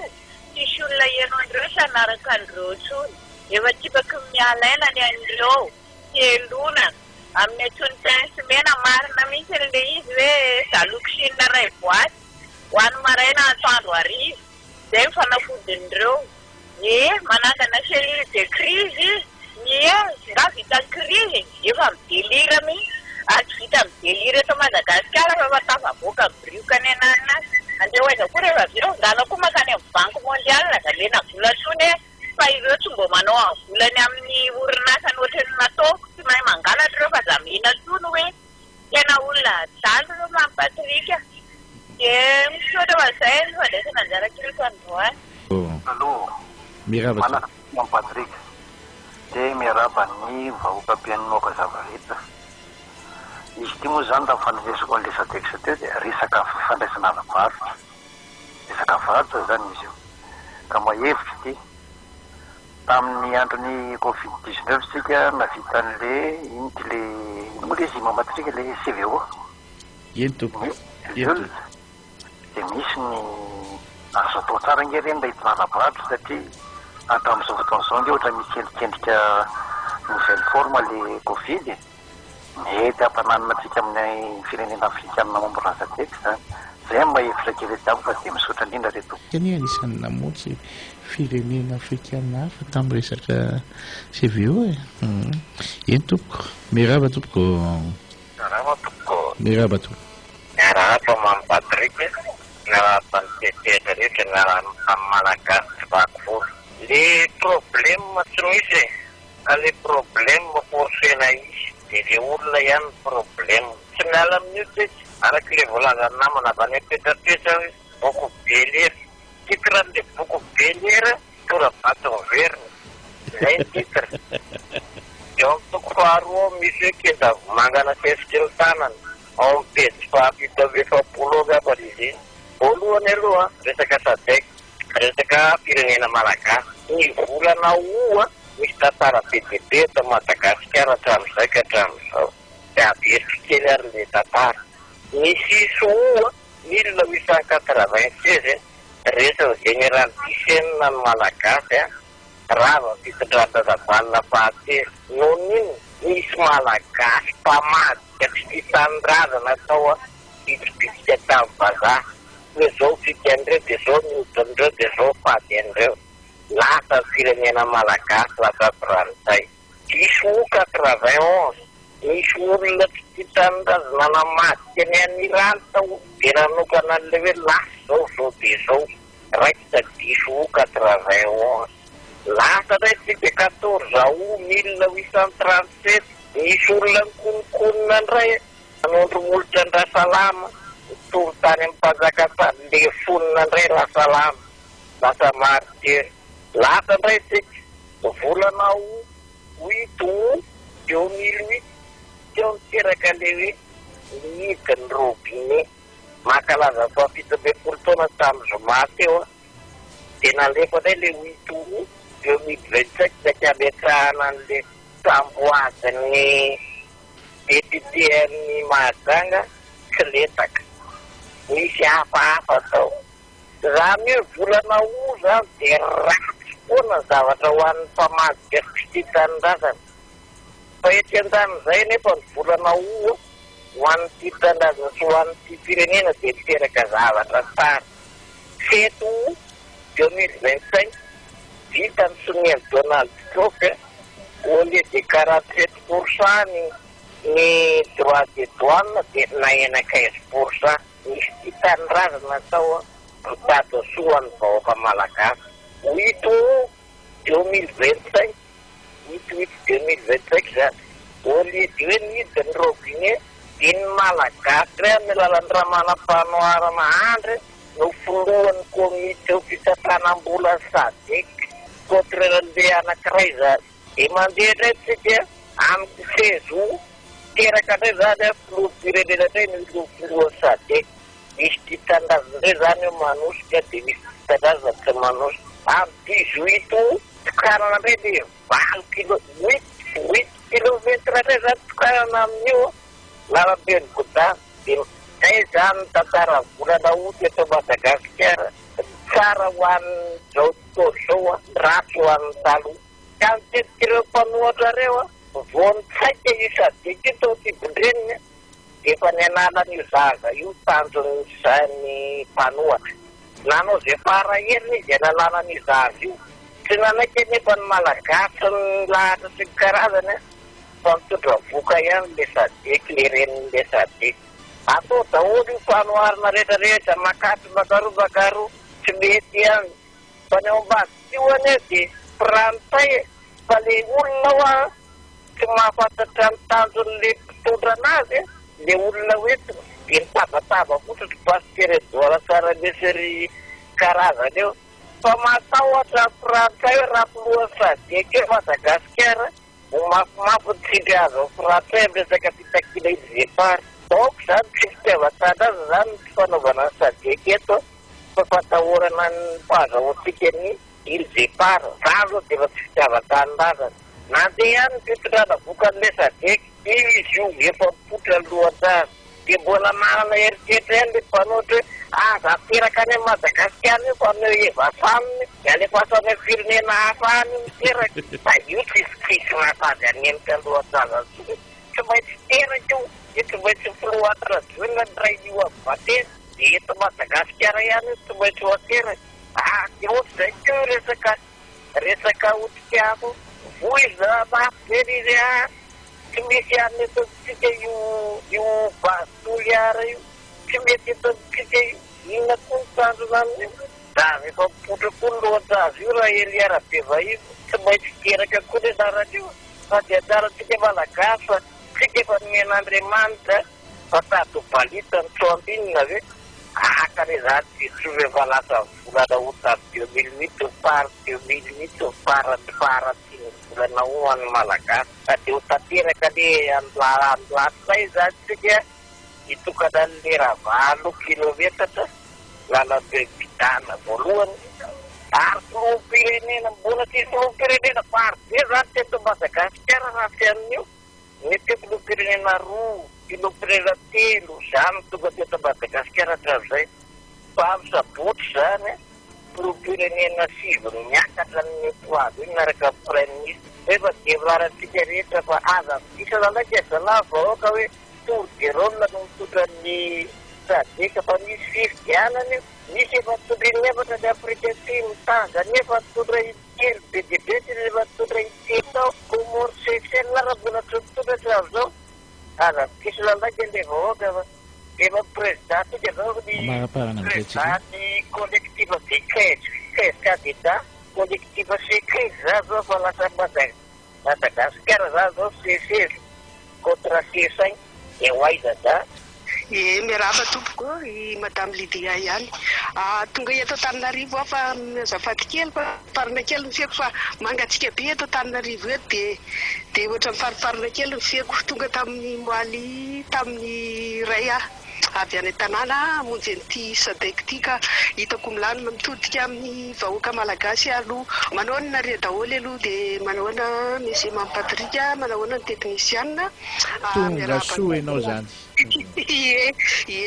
tsisy olona eno an'ireo sanaraka an'ireo tsony efa tipaky mialaina ny an'ireo telona amin'ny atsony tensymena marina mihitsy le izy hoe zaloksinina ray boaty ho any maraina atoandro arivo zay mifanafodin'ireo manangana cellule de crise nga vita crise efa midelira mihitsy ary vita midelira eto Madagasikara fa fatafavoaka briokany ananazy andeha ho aiza koa rehefa vira ngala koa makany amin'ny banque mondiale zalena vola tsony fa ireo tsy mbo manao amin'ny volany amin'ny orinasany ohatrany nataoko tsy mahay mangalatra reo fa za mihina tsony hoe tena olona dalo reo mampatrika dia misotra fa zay fandraisana anjarakiloko androany allo mirabatra Patrick dia miaraba ny vahoaka mpiainoaka zavareta izy ty moa zany raha fandraisako an'le sadeksa teo dia resaka fandraisana varotra resaka varotra zany izy io ka mahevitra ty tamin'ny andron'ny Covid-19 sika navita an'le iny ty le moa le izy mamatrika le CVO entoko dia misy ny azo atao tsara nge reny mba hitonana varotra satria atramin'izao fotoan'izao nge ohatra misy endrikendrika nouvelle forme le Covid mety ampananina atsika amin'ny firenena afrikanina mamborazateky zany zay mahevitra kely etsy fa dia misotra indrindra reto kany anisany namotsy firenena afrikanina hafa tamin'ny resaka CVO eny tompoko miraba tompoko miraba tompoko miarahaba mamy Patrick miarahaba ny tetehatra rehetra miarahaba amin'ny malagasy vakovory le problème tsy misy le problème forsena izy dia le olona ihany problème tsy miala amin'io teky araky le volazany namana avy any petrapetra hoe boko belera titre le boko belera tora bato verina zay ny titre eo amin'ny toko faharoa misy hoe kenda mangana sesika ny tanany ao amin'ny pejy fahafito avy efapolo avy izy voalohany aloha resaka sadek resaka firenena malagasy ny volana oa misy tantara be dia be eto Madagasikara hatramin'izay ka hatramin'izao dia avery kely ary le tantara misy oa 1896 rehefa général Duchesne ny malagasy rava fitondrana-dazabanina fahatelo noho iny misy malagasy mpamadika tsy fitanindrazana atao bitsibitsiky tamin'ny vazaha hoe zao fikan'ireo dia zao miodin'ireo dia zao fady an'ireo lasa firenena malagasy lasa frantsay 10/91 misy olona tsy fitanindrazana namadika ny anirany tao dia nanokana an'ilay hoe lasa zao dia zao raikitra 10/91 lasa ray tsika 14 août 1837 misy olona nikononkonona ndray nanondromolotra Andrasalama toro tany amin'ny mpanjakatany le fonina ndray Rasalama lasa martyr lasa ndray tsika volana août 8 2008 teo niteraka le hoe nidiny robinet makalaza fa 17 taona tamin'ny zoma teo dia nalefa ndray le 8 août 2025 saka ametrahana an'le samboazin'ny DPDR-ny Mahajanga tsy letaka misy hafahafa tao zany hoe volana août zany dia ratsy foana zavatra ho an'ny mpamadika fitanindrazana fa ety an-dan'izay nefa ny volana août ho an'ny fitanindrazana sy ho an'ity firenena dia miteraka zavatra tsara 7 août 2025 vita ny somian'i Donald Trump au lieu de 47% ny droit de douane dia na ena 15%. Misy fitanindrazana tao mitady soan'ny vahoaka malagasy. 8/2025 8/8/2025 zany. Au lieu de hoe niditra ny robinet dia ny malagasy ray amin'ny alalan'ny ramanam-panoharana andry no foloan'ny komite fitantranam-bola SADC contrôle anankiray zany. Dia mandeha indray tsika amin'ny sezo teraka indray zany a filoham-pirenena indray ny filohan'ny SADC. Misy ditandrazana indray zany eo manosika dia misy ditandrazana tsy manosika. Amin'ny 18 tokarana indray dia 8 kilometra indray zany tokarana amin'io laraben'ny Goda. Dia zay zany tantara volana août eto Madagasikara. Tsara ho an'ny zao tontolo zao a, ratsy ho an'ny taloha. Ka mitetik'ireo mpanohatra reo a, voan'ny tsaika io SADC tao Tibondreniny dia efa ny analan'io zaza io tanjon'izany mpanohatra. Nanao zay farahiriny izy analanan'io zaza io. Tsy nanaiky nefa ny malagasy ny lahatra sy ny karazany fa mitondra voka ihany le SADC, le renin'le SADC. Atao daholo io fanoharana rehetrarehetra makatro tsy mety ihany. Fa ny ao ambadika io anie dia piranontay fa le olona hoa tsy mahafantatra ny tanjon'le mpitondra anazy le olona hoentiny dia mitabataba fotsiny pasiteredoara tsara mesery karazany eo. Fa matahotra piranontay hoe rapolohan'ny SADC eo Madagasikara ho mafimafy ny tsindry azo ao piranontay amin'ny resaka fitakina izy zepary. Donc zany tsy fitiavan-tanazy zany ny fanaovana ny SADC eto fa fatahorana ny fahazahoantsika ny ilzepara. Zany zao dia efa tsy fitiavan-tanindrazana. Nandeha ihany ny fitondrana vokan'ilay SADC io izy io efa mipoitra ny lohan-draza. Dia mbola manana eritreritra ihany le mpanohatra hoe aza ateraka any Madagasikara io fa aneo evasaniny alefaso any amin'ny firenena hafa any miteraka. Fa io tsisy natady anenika lohan-draza tsy maintsy teraka io. Tsy maintsy filoatra rajoina ny ray io avateny dia eto Madagasikara ihany tsy maintsy ho ateraka. Dia ohatr'izay keo resaka otrik'afo voiza mafy izy tsy misy any eto amintsika io basoiara io tsy mety eto amintsika io. Inona koa ny tanjona amin'io? Zaza efa mipoitra koa ny lohan-draza io raha ery arabe vahiny tsy maintsy teraka koa ny anaran'io. Fa dia anarantsika malagasy fa tsika efa nomen'Andriamanitra fa tady balita ny tsoambinina ve akany zany tsisy rehefa lasa volana août 2008 fara 2008 farany volana ho an'ny malagasy. Dia ho tanteraka le amin'ny lasay zany tsika hitokana an'le ravalo kilometatra lalambe pitana voalohany ary filoham-pirenena mbola tsy filoham-pirenena maro be zany teto Madagasikara raha sy amin'io. Mety filoham-pirenena 2, filoham-pirenena 3 zany tonga teto Madagasikara hatram'izay. Fa amin'ny sabotsy zany filoham-pirenena 7 miakatra ny toavy io miaraka amin'ny prime ministre. Efa dia varatsika rehetra fa aza isana laika zalahy vahoaka hoe tour de rôle no mitondra ny SADC fa misy fifidianany io. Misy efa mitondra inefatra ny Afrika Atsimo, Tanzania efa mitondra intelo, BDB efa mitondra intelo tao, Comore Seychelles raha mbola tsy mitondra hatram'izao. Aza isana laika le vahoaka fa efa présidentsika zao ny présidenty collectif de 15 candidats collectif secret zany zao fa lasa Madagasikara zany zao C16 contre C5 eo aiza da. Miarahaba tompoko i Madame Lydia ihany. Tonga eto Antananarivo fa azafady kely fa farina kely ny fiako fa mangatsika be eto Antananarivo eto dia ohatra farifarina kely ny fiako tonga tamin'ny moaly tamin'ny ray avy any tanàna monjy an'ity SADC ity ka hitako milanina mitodika amin'ny vahoaka malagasy aloha manahoana re daholo aloha dia manahoana misy mampatrika manahoana ny teknisianina tonga soa ianao zany. Ie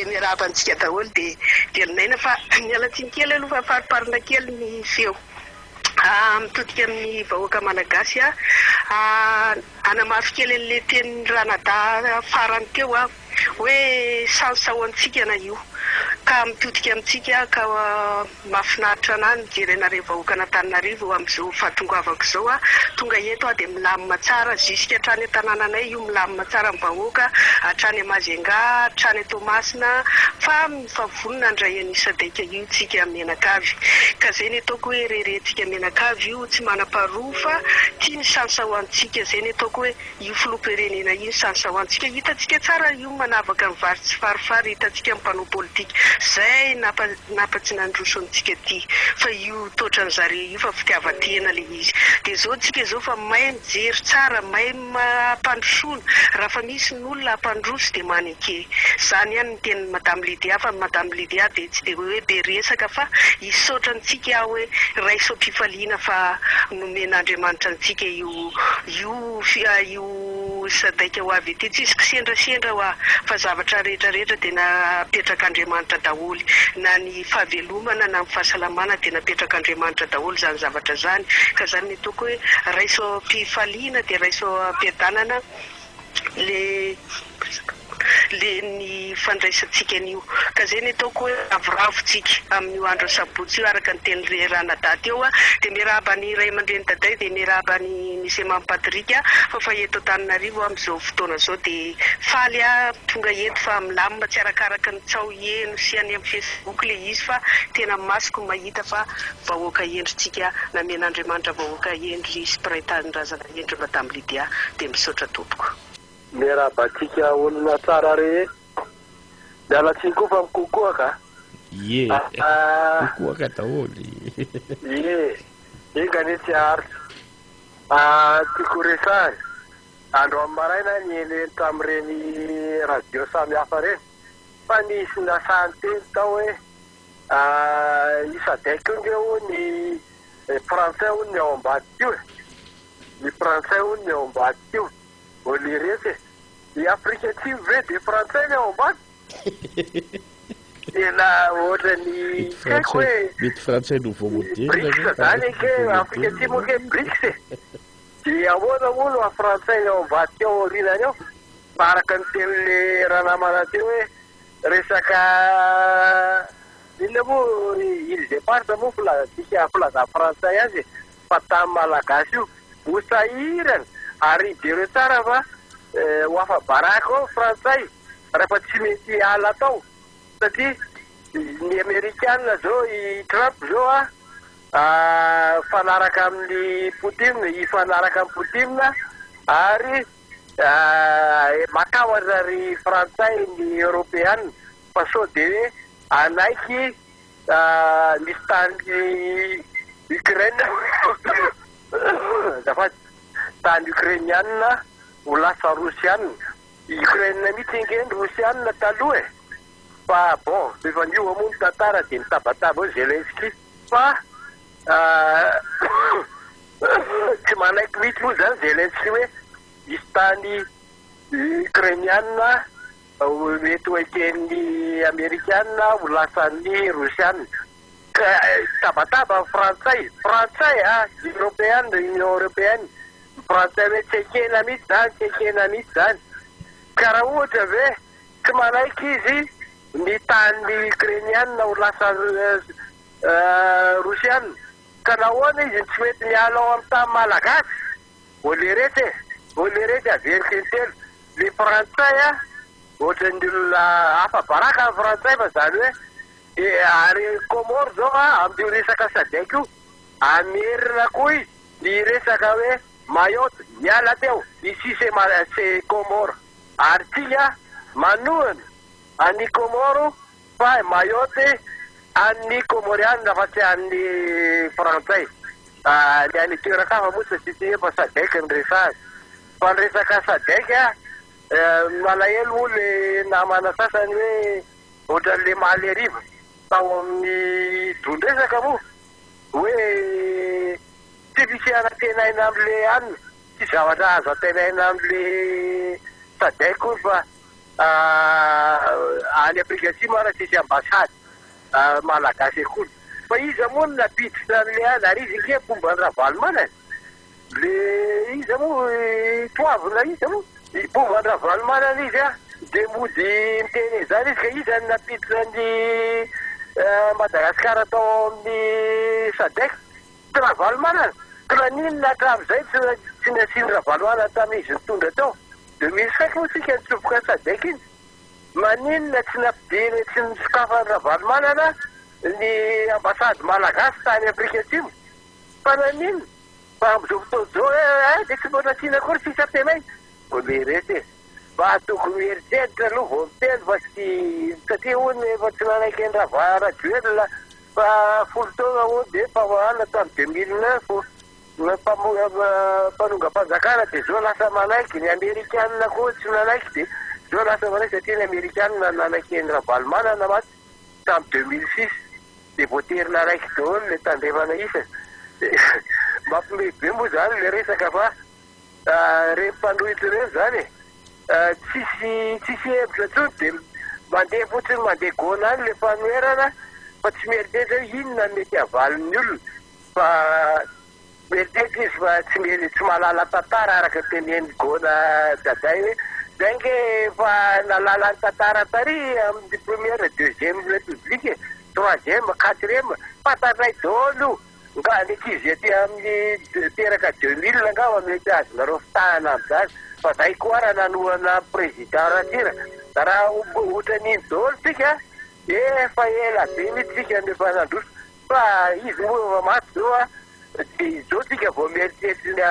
miarahaba antsika daholo dia linaina fa mialatsiny kely aloha fa fariparina kely ny feo mitodika amin'ny vahoaka malagasy anamafy kely an'le tenin'ny ranada farany teo hoe saosaoantsika na io ka mitodika amintsika ka mahafinaritra anay nijerenareo vahoaka an'Antananarivo amin'izao fahatongavako izao a tonga eto a dia milamina tsara jusque hatrany an-tanànanay io milamina tsara amin'ny vahoaka hatrany Majunga hatrany Toamasina fa mifavonona andray an'Isadaika io tsika Menakavy ka zay ny ataoko hoe rerentsika Menakavy io tsy manam-paharoa fa tia ny sansahoantsika zay ny ataoko hoe io filoham-pirenena io ny sansahoantsika hitantsika tsara io manavaka ny vary tsy farifary hitantsika amin'ny mpanao politika zay napatsy nandroso antsika ty fa io totra ny zareo io fa fitiavan-tena le izy dia zao tsika zao fa mahay mijery tsara mahay mampandrosoana raha fa misy ny olona hampandroso dia maneke zany ihany ny tenin'ny Madame Lydia fa Madame Lydia dia tsy dia hoe be resaka fa hisaotra antsika aho hoe raisom-pifaliana fa nomen'Andriamanitra antsika io Isadaika ho avy ety tsisy kisendrasendra hoa fa zavatra rehetrarehetra dia napetrak'Andriamanitra daholo na ny fahavelomana na ny fahasalamana dia napetrak'Andriamanitra daholo zany zavatra zany ka zany ny ataoko hoe raisom-pifaliana dia raisom-piadanana le ny fandraisantsika an'io ka zay ny ataoko hoe avoravotsika amin'io andro sabotsy io araka ny teny rerana daty eo a dia miarahaba ny ray aman-dreny daday dia miarahaba ny misy Mamy Patrika fa eto Antananarivo amin'izao fotoana zao dia faly a tonga eto fa milamina tsy arakaraka ny tsao eno sy any amin'ny Facebook le izy fa tena masoko mahita fa vahoaka endritsika namen'Andriamanitra vahoaka endry sy piraitan-drazana endry Madame Lydia dia misaotra tompoko. Miarabantsika olona tsara rehetra mialatsiny koa fa mikokoa ka kokoaka daholo inga ny tsy aritra tiako resany andro amin'ny maraina ny eleny tamin'ireny radio samihafa reny fa nisy nasany teny tao hoe Isadaika ndreo ny français hono ny ao ambady tio ny français hono ny ao ambady tio oliretsy ny Afrika Atsimo ve dia français ny ao ambady tena ohatra ny haiko hoe mety français nouveau modèle BRICS zany ke Afrika Atsimo ke BRICS dia ahoana olo a français ny ao ambady teo aorinany ao fa araka ny tenyle raha namana teo hoe resaka inona moa il départ moa filaza français azy fa tamin'ny malagasy io hosahirana ary bereo tsara fa ho afa baraka ao français rehefa tsy mety ala tao satria ny Amerikanina zao i Trump zao fanaraka amin'ny Poutine ifanaraka amin'ny Poutine ary matahotra ry français ny européenne fa sao dia hoe anaiky misy tany Ukraine zafady tany ukrainianina ho lasa rosianina Ukraine mihitsy ingeny rosianina taloha fa bon efa niova moa ny tantara dia mitabataba ao Zelensky fa tsy manaiky mihitsy moa zany Zelensky hoe misy tany ukrainianina mety ho eken'ny amerikanina ho lasan'ny rosianina ka tabataba français européenne union européenne français hoe tsy ekena mihitsy zany karaha ohatra ve tsy manaiky izy ny tany ukrainianina ho lasa rosianina ka nahoana izy tsy mety miala ao amin'ny tany malagasy volerety averiko intelo le français ohatra ny olona hafa baraka amin'ny français fa zany hoe ary Comore zao amin'io resaka Sadaika io amerina koa izy ny resaka hoe Mayotte miala teo ici c'est Comore ary tia manohana an'ny Comore fa Mayotte an'ny Comorianina fa tsy an'ny français ny an'ny toerakafa moa tsy tia fa Sadaika ny resazy fa ny resaka Sadaika malahelo moa le namana sasany hoe ohatran'le maly ariva tao amin'ny dondresaka moa hoe tsy fisiana tenaina amin'le anina tsy zavatra azo atenaina amin'le Sadaika io fa any Afrika Atsimo ara tsisy ambasady malagasy ekony fa iza moa no napiditra an'le any ary izy nke fomba ny Ravalomanana le iza moa toavina iza moa fomba ny Ravalomanana izy dia mody miteny izany izy ka izy any napiditra ny Madagasikara tao amin'ny Sadek ty Ravalomanana ka naninona hatramin'izay tsy nasiany Ravalomanana tamin'izy nitondra tao 2005 moa tsika nitsofoka Sadek iny maninona tsy nampidiny tsy nisokafan'ny Ravalomanana ny ambasady malagasy tany Afrika Atsimo fa naninona fa amin'izao fotoana izao dia tsy mbola nasiana akory sisa tenay vao merety fa tokony mieritreritra aloha vao miteny fa tsy satria hono efa tsy nanaiky ny Ravaradioelina fa folo taona ho dia efa hoana tamin'ny 2009 mpanonga mpanjakana dia zao lasa manaiky ny Amerikanina koa tsy nanaiky dia zao lasa manaiky satria ny Amerikanina nanaiky ny Ravalomanana maty tamin'ny 2006 dia voatery nanaiky daholo ilay tandrevana isa mampilehibe moa zany ilay resaka fa renim-panohitra ireo zany tsisy hevitra tsony dia mandeha fotsiny mandeha gona any ilay fanoerana fa tsy mieritretra inona mety havalon'ny olona fa mieritretra izy fa tsy mahalala tantara araka teneny gona daday hoe zay nge fa nalala ny tantara tary amin'ny première deuxième république troisième quatrième fantatray daholo nga ny ankizy aty amin'ny teraka 2000 nga mety azonareo fitahana amin'izany fa zay koa raha nanohana président rahatira da raha ohatran'iny daholo tsika efa ela be mihitsy tsika nefa nandroso fa izy moa maty zao zao tsika vao mieritreritry ny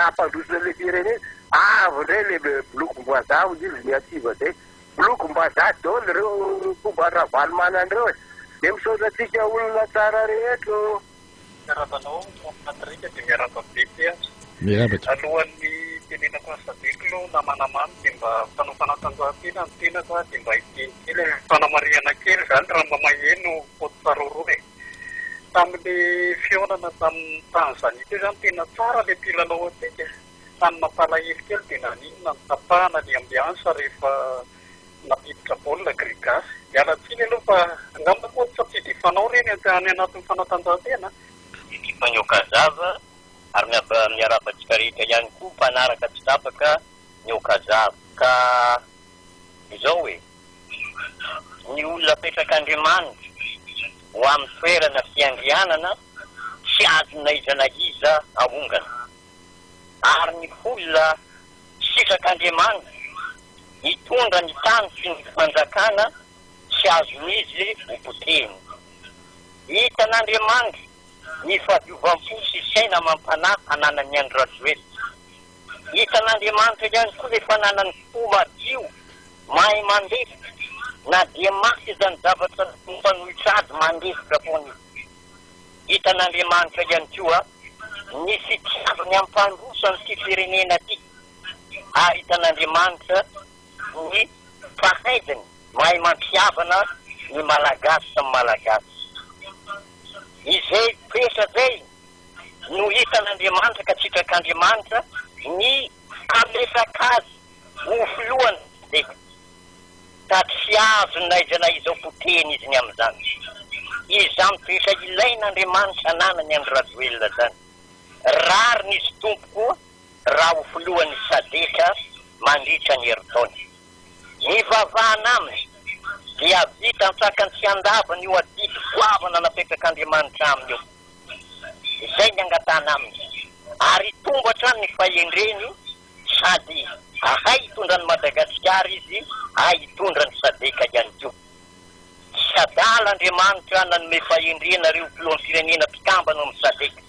ampandrosona le firenena avo ndray le blokom-bazaha izy miatsiva zay blokom-bazaha daholo reo fomba Ravalomanana reo dia misaotra tsika olona tsara rehetra Rabanao Patrika dia miaraba bebe alohan'ny tenenako ny Sadek aloha namanamamy dia mba mpanao fanatanjahantena ny tenako dia mba hikely fanamariana kely zany raha mba maheno fototsaroroa tamin'le fihaonana tamin'ny Tanzania teo zany tena tsara le mpilalao atsika tany mampalahelo kely dia naninona nitapahana ny ambiansa rehefa napiditra baolina grigasy hiala tsiny aloha fa angamba koa tsy safidy fanao reny any anatin'ny fanatanjahantena Nyokazava ary miarabantsika rehetra ihany koa mpanaraka tsy tapaka nyokazava ka izao hoe ny olona petraka Andriamanitra ho amin'ny toerana fiandrianana tsy azona izana iza ahongana ary ny olona sitraka Andriamanitra hitondra ny tany sy ny fanjakana tsy azona izy ho poteny hitan'Andriamanitra ny fahadiovampo sy saina mampanahy hananany Andry Rajoelina hitan'Andriamanitra ihany koa rehefa hananany fo madio mahay mandefitra na dia masy izany zavatra mifanohitra azy mandefitra foana hitan'Andriamanitra ihany koa ny fitiavany ampandrosa ny firenena ity ary hitan'Andriamanitra ny fahaizany mahay mampiavana ny malagasy sy ny malagasy izay pesa zay no hitan'Andriamanitra ka tsitrak'Andriamanitra ny amesaka azy ho filohany dia ka tsy azona izana izao poteny izy ny amin'izany izany pesa ilain'Andriamanitra hananany Andry Rajoelina zany rary nisy tompo koa raha ho filohan'ny Sadeka mandritra ny herintaona ny vavahana aminy dia vita nitsakany tsy andavany io adidy goavana napetrak'Andriamanitra aminy io izay ny angatana aminy ary tombatra ny fahendreny sady ahay hitondrany Madagasikara izy ahay hitondrany Sadeka ihany koa tsy adalan'Andriamanitra nanome fahendrena reo mpilohan'ny firenena mpikambana amin'ny Sadeka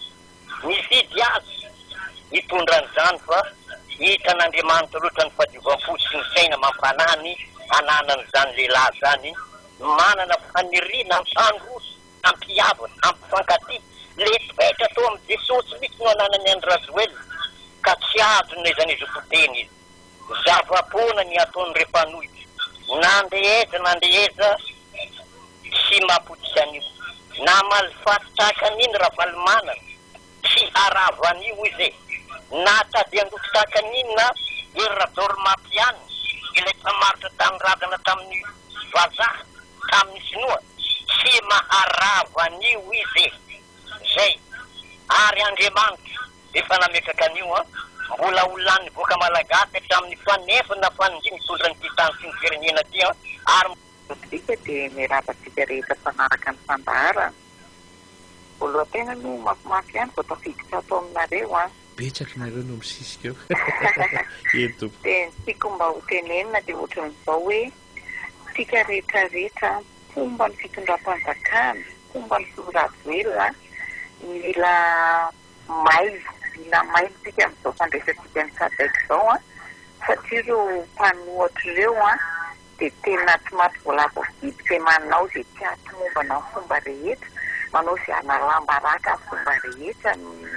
mifidy azy hitondrany zany fa hitan'Andriamanitra loatra ny fahadiovampo sy ny saina mampanany hananany zany lehilahy zany manana fanirina ampandroso ampiavana ampifankaty le toetra atao amin'ny Jesosy mihitsy no hananany Andry Rajoelina ka tsy azona izany izy poteny izy zava-pona ny ataony repanohitra nandeheza tsy mampodika an'io na malifaty tahaka an'iny Ravalomanana tsy harava an'io izy na tady andoko tahaka an'iny na eradoro mampiany ilay mpamaritra tamin'ny razana tamin'ny vazaha tamin'ny sinoa tsy maharava an'io izy zay ary Andriamanitra efa nametraka an'io mbola olany voaka malagasy hatramin'ny fanefana fanindry misondra ny titany sy ny firenena ty ary ika dia miarabantsika rehetra fanaraka ny fandaharana voaloha tena no mafimafy ihany vao tafiditra atao aminareo betsaka nareo no misisika eo dia tiako mba ho tenenina dia ohatran'izao hoe tika rehetrarehetra fomba ny fitondram-panjakana fomba ny filoravelona mila mailo tika amin'izao fandraisantsika ny sadaika izao satria ireo mpanohatra ireo dia tena tsy maty volavo fitika manao izay tiaty mombana ny fomba rehetra manao izay analamba raka ny fomba rehetra ny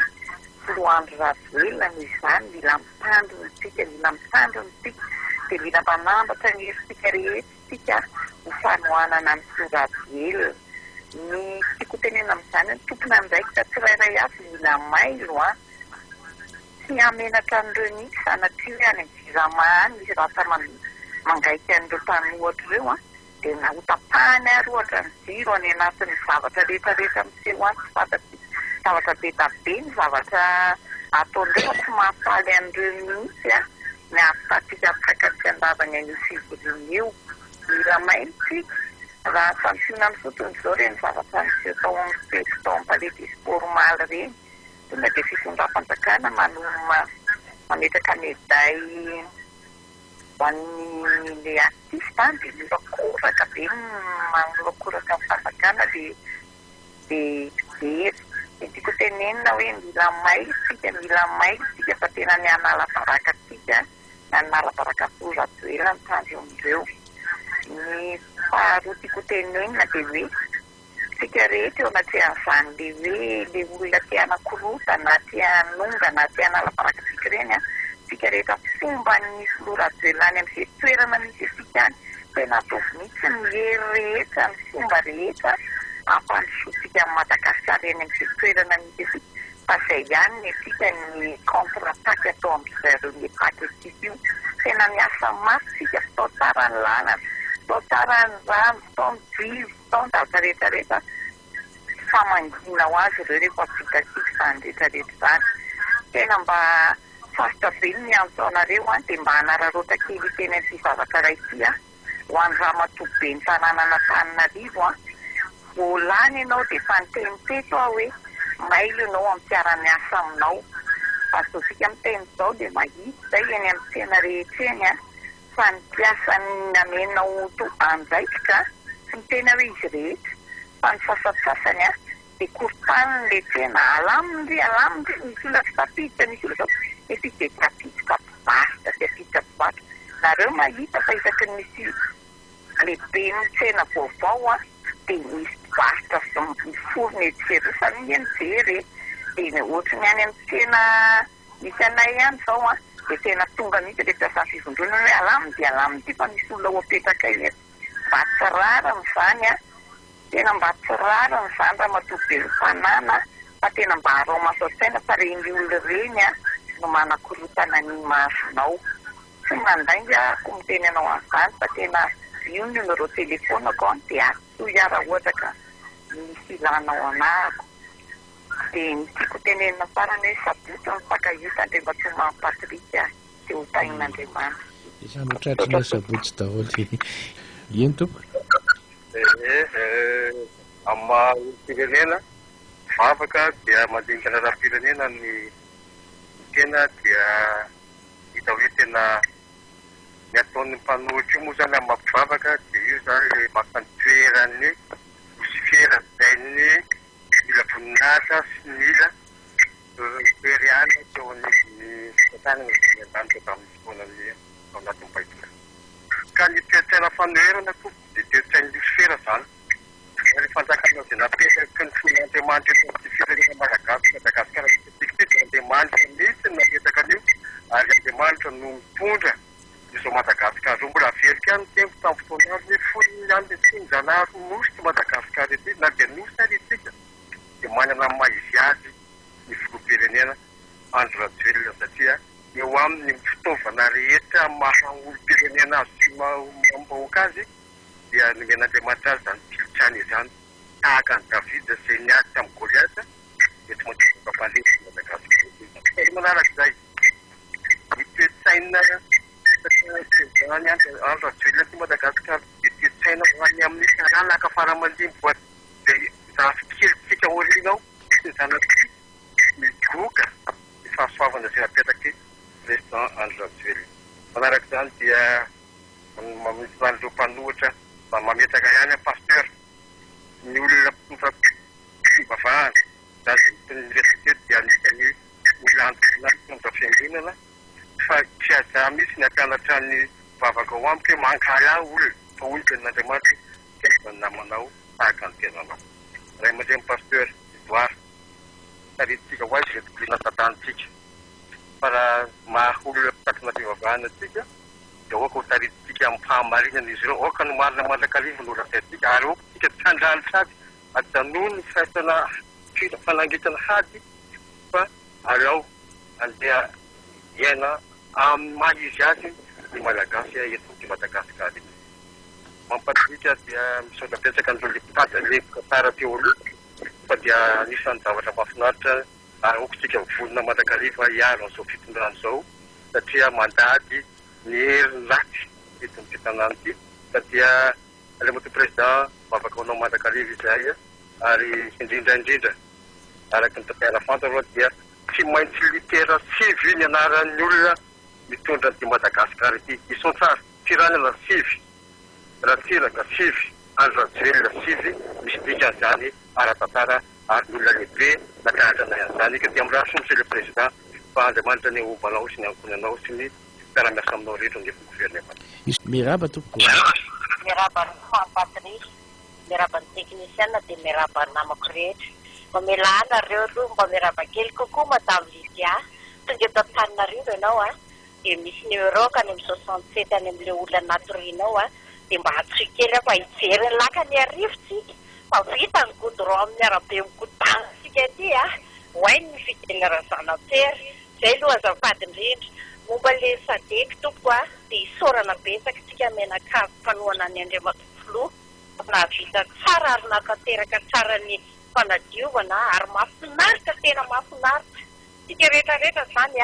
filoandro ravelona noho izany mila mitandrony tika mila mitandrony tika dia mila manambatra ny herisika rehetra tika ho fanohanana ny filoravelona ny tiako tenena amin'izany ny tompona andraikitra tsirairay avy mila mailo tsy hamenatra an'ireo mihitsy sanatria hoe any am'ziramaany misy rata mangaika an'ireo mpanohatra ireo dia na hotapahany ary ohatra ny jiro any anatin'ny zavatra rehetrarehetra miseho any tsy fantatsy zavatra be tabe ny zavatra ataon'ireo tsy mahafaly an'ireo mihitsy ny afitatsika apikatsika andavany an'io fivoriana eo mila mailontsika raha samisiona ny fotony izao reny zavatra miseho tao amin'ny fety tao ampalety spormaly reny tonga dia fitondram-panjakana mametraka meday ho an'le artista dia milokoraka be manilokoraka ny fanjakana dia very tiako tenenina hoe mila mailo tsika fa tena ny analabaraka tsika na analabaraka filoravelona ny tandro amin'ireo ny faharoa tiako tenenina dia hoe tsika rehetra eo anaty an'izany le hoe le olona tia anakorota na tia anonga na tia analabaraka tsika reny tsika rehetra fomba ny filoravelona any amin'izay toerana misy asika any tena ataovy mihitsy ny hery rehetra ny fomba rehetra ampandrosotsika amin'ny Madagasikara eny amin'izay toerana misy asika fa izay ihany ny tsika ny contre-attaque atao amin'izareo ny paketika io tena miasa mafy tsika fitao tsara ny lalana fitao tsara ny rano fitao ny jivo fitao ny zavatra rehetrarehetra famangina ho azy ireo rehefa vitasika izany rehetrarehetra izany tena mba sarotra be ny miantaonareo dia mba hanararaota kely tena ny zavatra raity ho any ramatoabe ny tanàna Antananarivo voalany ianao dia efa niteniteto hoe mailo ianao amin'ny mpiara-miasa aminao fa zao miteny izao dia mahitsy izay eny amin'ny tsena rehetra eny fa ny mpiasa ny amenao anjaikitra tsy mitena hoe izy rehetra fa ny sasasasany dia korotany le tsena alamindry misy olona fitapiditra misy olona zao efa izy dia tapiditra mpivasta nareo mahita fa isaky ny misy lehibe ny tsena vaovao dia misy mpivasta miforona etserosa ny mijery dia ohatra ny any amin'ny tsena misy anay ihany izao dia tena tonga mihitsy le mpiasany fivondronana hoe alaminy fa misy olona ho apetraka eny mba tsy rara n'izany tena mba tsy rara n'izany raha matoabe ny fanana fa tena mba harao maso-tsaina fa reny olona reny no manakorotana ny masonao tsy mandainga ko miteny anao an'izany fa tena io ny numéro telefonako dia atso iara ohatra ka misy ilanao anahako dia ny tiako tenenina farany hoe saboto ny fakahita Andriamatoa Patrika dia ho tahin'Andriamanitra izany hotratrina sabotsy daholo eny tompo amin'ny firenena mavaka dia mandinika raharam-pirenena ny tena dia hita hoe tena ny ataon'ny mpanohitra io moa zany amin'ny mampivavaka dia io zany mampantoerany misy fierazany mila voninahitra sy mila toeriana teo amin'ny tanàna ny amin'ny fotoanany ao anatin'ny Baiboly ka ny toe-tsaina fanoherana tompoko dia toe-tsaina losifera zany rehefa fanjakana dia napetraky ny fon'Andriamanitra eto amin'ny firenena Madagasikara Andriamanitra mihitsy no napetaka an'io ary Andriamanitra no mitondra izao Madagasikara izao mbola averika any tempo tamin'ny fotoana azy hoe foniny ihany dia tsy njanahary nosy to Madagasikara ety na dia nosy ary itsika dia manana ny maizy azy ny filoham-pirenena Andry Rajoelina satria eo amin'ny fitaovana rehetra maha-olo-pirenena azy sy mambahoaka azy dia nomen'Andriamanitra azy zany filotrany izany tahaka ny Davida izay niady tamin'ny Goliata dia tsy mandeha mpampandeha Madagasikara manaraka izay saina any andro ajoelona ty Madagasikara dia saina hoany amin'ny taranaka faramalimy voa dia zafikelytsika orianao zanaky migoka ny fahasoavana izay apetaka restaurant andro ajoelona. Manaraka izany dia mamisy an'ireo mpanohitra mba mametaka ihany a pasteur ny olona mifampiavahana ny resaka dia anisany olona antoka fiangonana fa fiaza misy ny ampianatra ny vavaka ao amiko hoe mankala olona fa olona n'Andriamanitra tena namanao tahaka ny tenanao. Ray aman-dreny pasteur Edouard tariditsika ho azy reto tatantsika fa raha maha-olona takina fivavahana atsika dia oaka ho tariditsika amin'ny fahamarinana izy ireo oaka no marina mandrakarivo no rasaitsika ary oaka tsika trandrany sady ajanony fiaisana fanangitana hady fa aleo andeha iaina amin'ny maha izy azy ny malagasy eto ty Madagasikara ety. Mampatrika dia misaodrapetsaka an'ireo lepaka tsara teo aloha fa dia anisan'ny zavatra mahafinaritra ary okotsika volona mandrakariva hiaro an'izao fitondrano izao satria mandady ny herin'ny laty eto ny tanàna ity satria alemoto président vavaka anao mandrakariva izay ary indrindraindrindra araky ny tantara fanta aloha dia tsy maintsy litera sivy ny anaran'ny olona mitondra ny Madagasikara ity ison tsara tiranana sivy ratsiraka sivy andro ajoelona sivy misy dikan'izany ara-tantara ary ny olona lehibe nakahatrana an'izany ka dia amiraso monsieur le président fa Andriamanitra ny obanao sy ny ankonanao sy ny mpiara-miasa aminao rehetra ny gouvernement. Miraba tompoko. Miraba ny Patrice, miraba ny teknisiana dia miraba ny namako rehetra. Mamelana reo aloha mba miraba kely kokoa madame Lydia tonga eto Antananarivo ianao dia misy numéro ka any amin'ny 67 any amin'ilay olona naturinao dia mba hatsoy kely fa hijery ny lakany arivotsika fa vita ny goudron amin'ny arabe mikodana sika aty hoainy ny fitelarazana tery izay aloha azafady indrindra momba le sadeky tompoko dia isorana betsaka tsika menakavy mpanohana ny Andriamatovolo na vita tsara ary natanteraka tsara ny fanadiovana ary mahafinaritra tena mahafinaritra tsika rehetrarehetra zany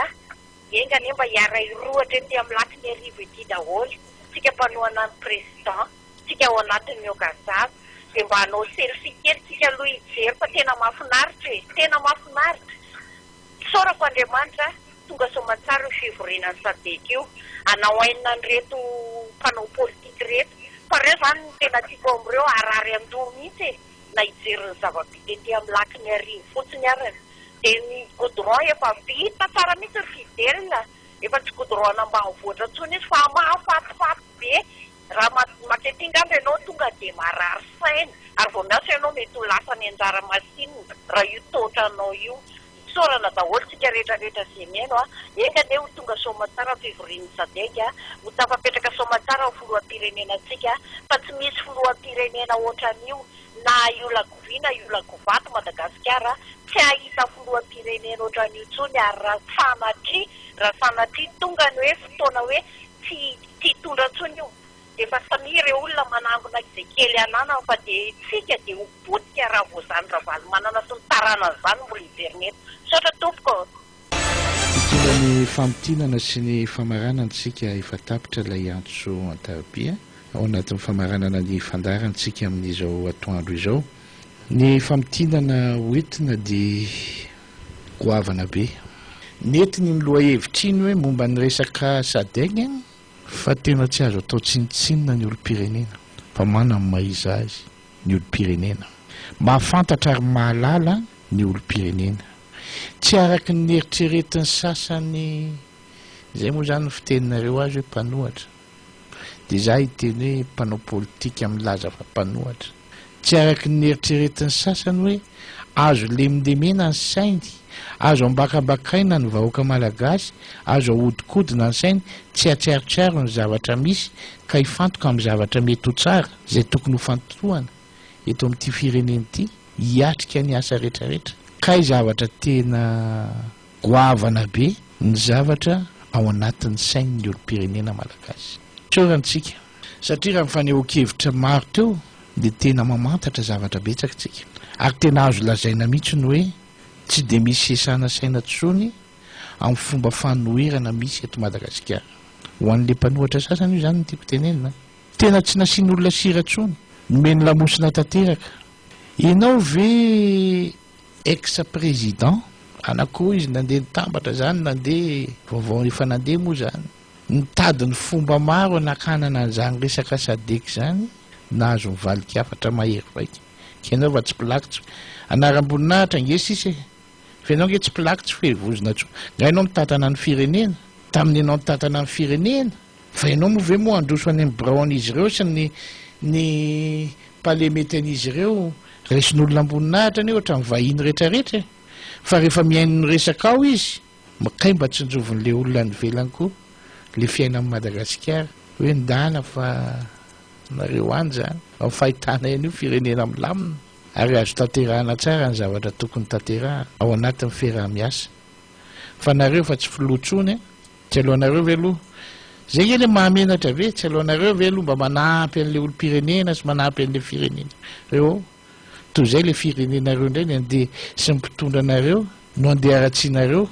enga nemba hiara irohatra ety amin'ny lakiny arivo ety daholo tsika mpanohana ny président tsika ao anatin'ny okazava dia mba hanao selfie kely tsika aloha hijery fa tena mahafinaritra tena mahafinaritra sorako Andriamanitra tonga somatsara io fivoriana ny sadeky io anao ainina ny reto mpanao politika reto fa reo zany ny tena tiako amin'ireo arary andoha mihitsy na hijery ny zava-bity ety amin'ny lakiny arivo fotsiny arany dia ny goudron efa vita tsara mihitsy ny fiderina efa tsy goudron ambanivohitra ntsony izy fa mahafatifaty be raha matetingandro ianao tonga dia marary saina ary vao miasa ianao mety ho lasa ny anjara masinina raha io totranao io sorana daholo tsika rehetrarehetra izay miaino enga ne ho tonga somatsara fivorian'ny sadeky ho tafapetraka somatsara ho filoham-pirenenantsika fa tsy misy filoham-pirenena ohatran'io na iolakoviana iolakovato Madagasikara tsy ahita filoham-pirenena ohatran'io tsony ary raha sanatria tonga ny hoe fotoana hoe tsy hitondra tsony io efa samira olona manangona izay kely anana fa dia tsika dia ho potika raha vo zany ravaly manana sy ny tarana zany mbola hiverina eto sotra tompoko. Mitondra ny fampitinana sy ny famaranantsika efa tapitra ilay antso antarabia ao anatin'ny famaranana ny fandarantsika amin'izao atoandro izao ny fampitinana hoentina dia goavana be netiny ny loha hevitriny hoe momba ny resaka sadegny fa tena tsy azo atao tsinitsinina ny olo-pirenena fa manana maiza azy ny olo-pirenena mahafantatra ary mahalala ny olo-pirenena tsy araky ny eritreretin'ny sasany izay moa zany ny fiteninareo azy hoe mpanohatra dia za hiteny hoe mpanao politika milaza fa mpanohatra tsy araky ny eritreretin'ny sasany hoe azo lemindemena ny sainy azo ambakabakaina ny vahoaka malagasy azo ahodikodina ny sainy tsy atsiarotsiaro ny zavatra misy ka hifantoka amin'ny zavatra mety ho tsara izay tokony ho fantotoana eto amin'ity firenena ity hiatrika ny asa rehetrarehetra kay zavatra tena goavana be ny zavatra ao anatin'ny sain'ny olo-pirenena malagasy tsorantsika satria raha mifanehoan-kevitra maro teo dia tena mamantatra zavatra betsaka tsika ary tena azo lazaina mihitsy ny hoe tsy dia misy sesana saina tsony amin'ny fomba fanoherana misy eto Madagasikara. Ho an'le mpanohatra sasany io zany no tiako tenenina. Tena tsy nasian'olona sirantsony, nomeny lamosina tanteraka. Ianao ve ex-président anakoa izy nandeha nitambatra zany, nandeha vaovao efa nandeha moa zany, nitady ny fomba maro anakanana an'izany resaka SADC zany, nahazo mivalikafatra mahery vaika. Kenao fa tsy pilakitsy anaram-boninahitra nge sisy fa ianao nge tsy pilakitsy fe vozona tso ngainao mitatana ny firenena tamin'ny ianao mitatana ny firenena fa ianao moa ve moa androso any amin'ny braon'izy ireo sy ny palemety an'izy ireo resin'olona amboninahitra ny ohatra mivahiny rehetrarehetra fa rehefa miaino ny resaka ao izy makay mba tsy njovon'le olona nivelany koa le fiaina amin'ny Madagasikara hoe ndana fa nareo any zany ao fahitana io firenena milamina ary azo tanterahana tsara ny zavatra tokony tanterahana ao anatin'ny fiaraha-miasa fa nareo fa tsy filotsony tsy alohanareo ve aloha zay le mahamenatra ve tsy alohanareo ve aloha mba manampy an'le olom-pirenena sy manampy an'le firenena reo toy zay le firenenareo indray ny andeha sy mpitondra anareo no andeha aratsianareo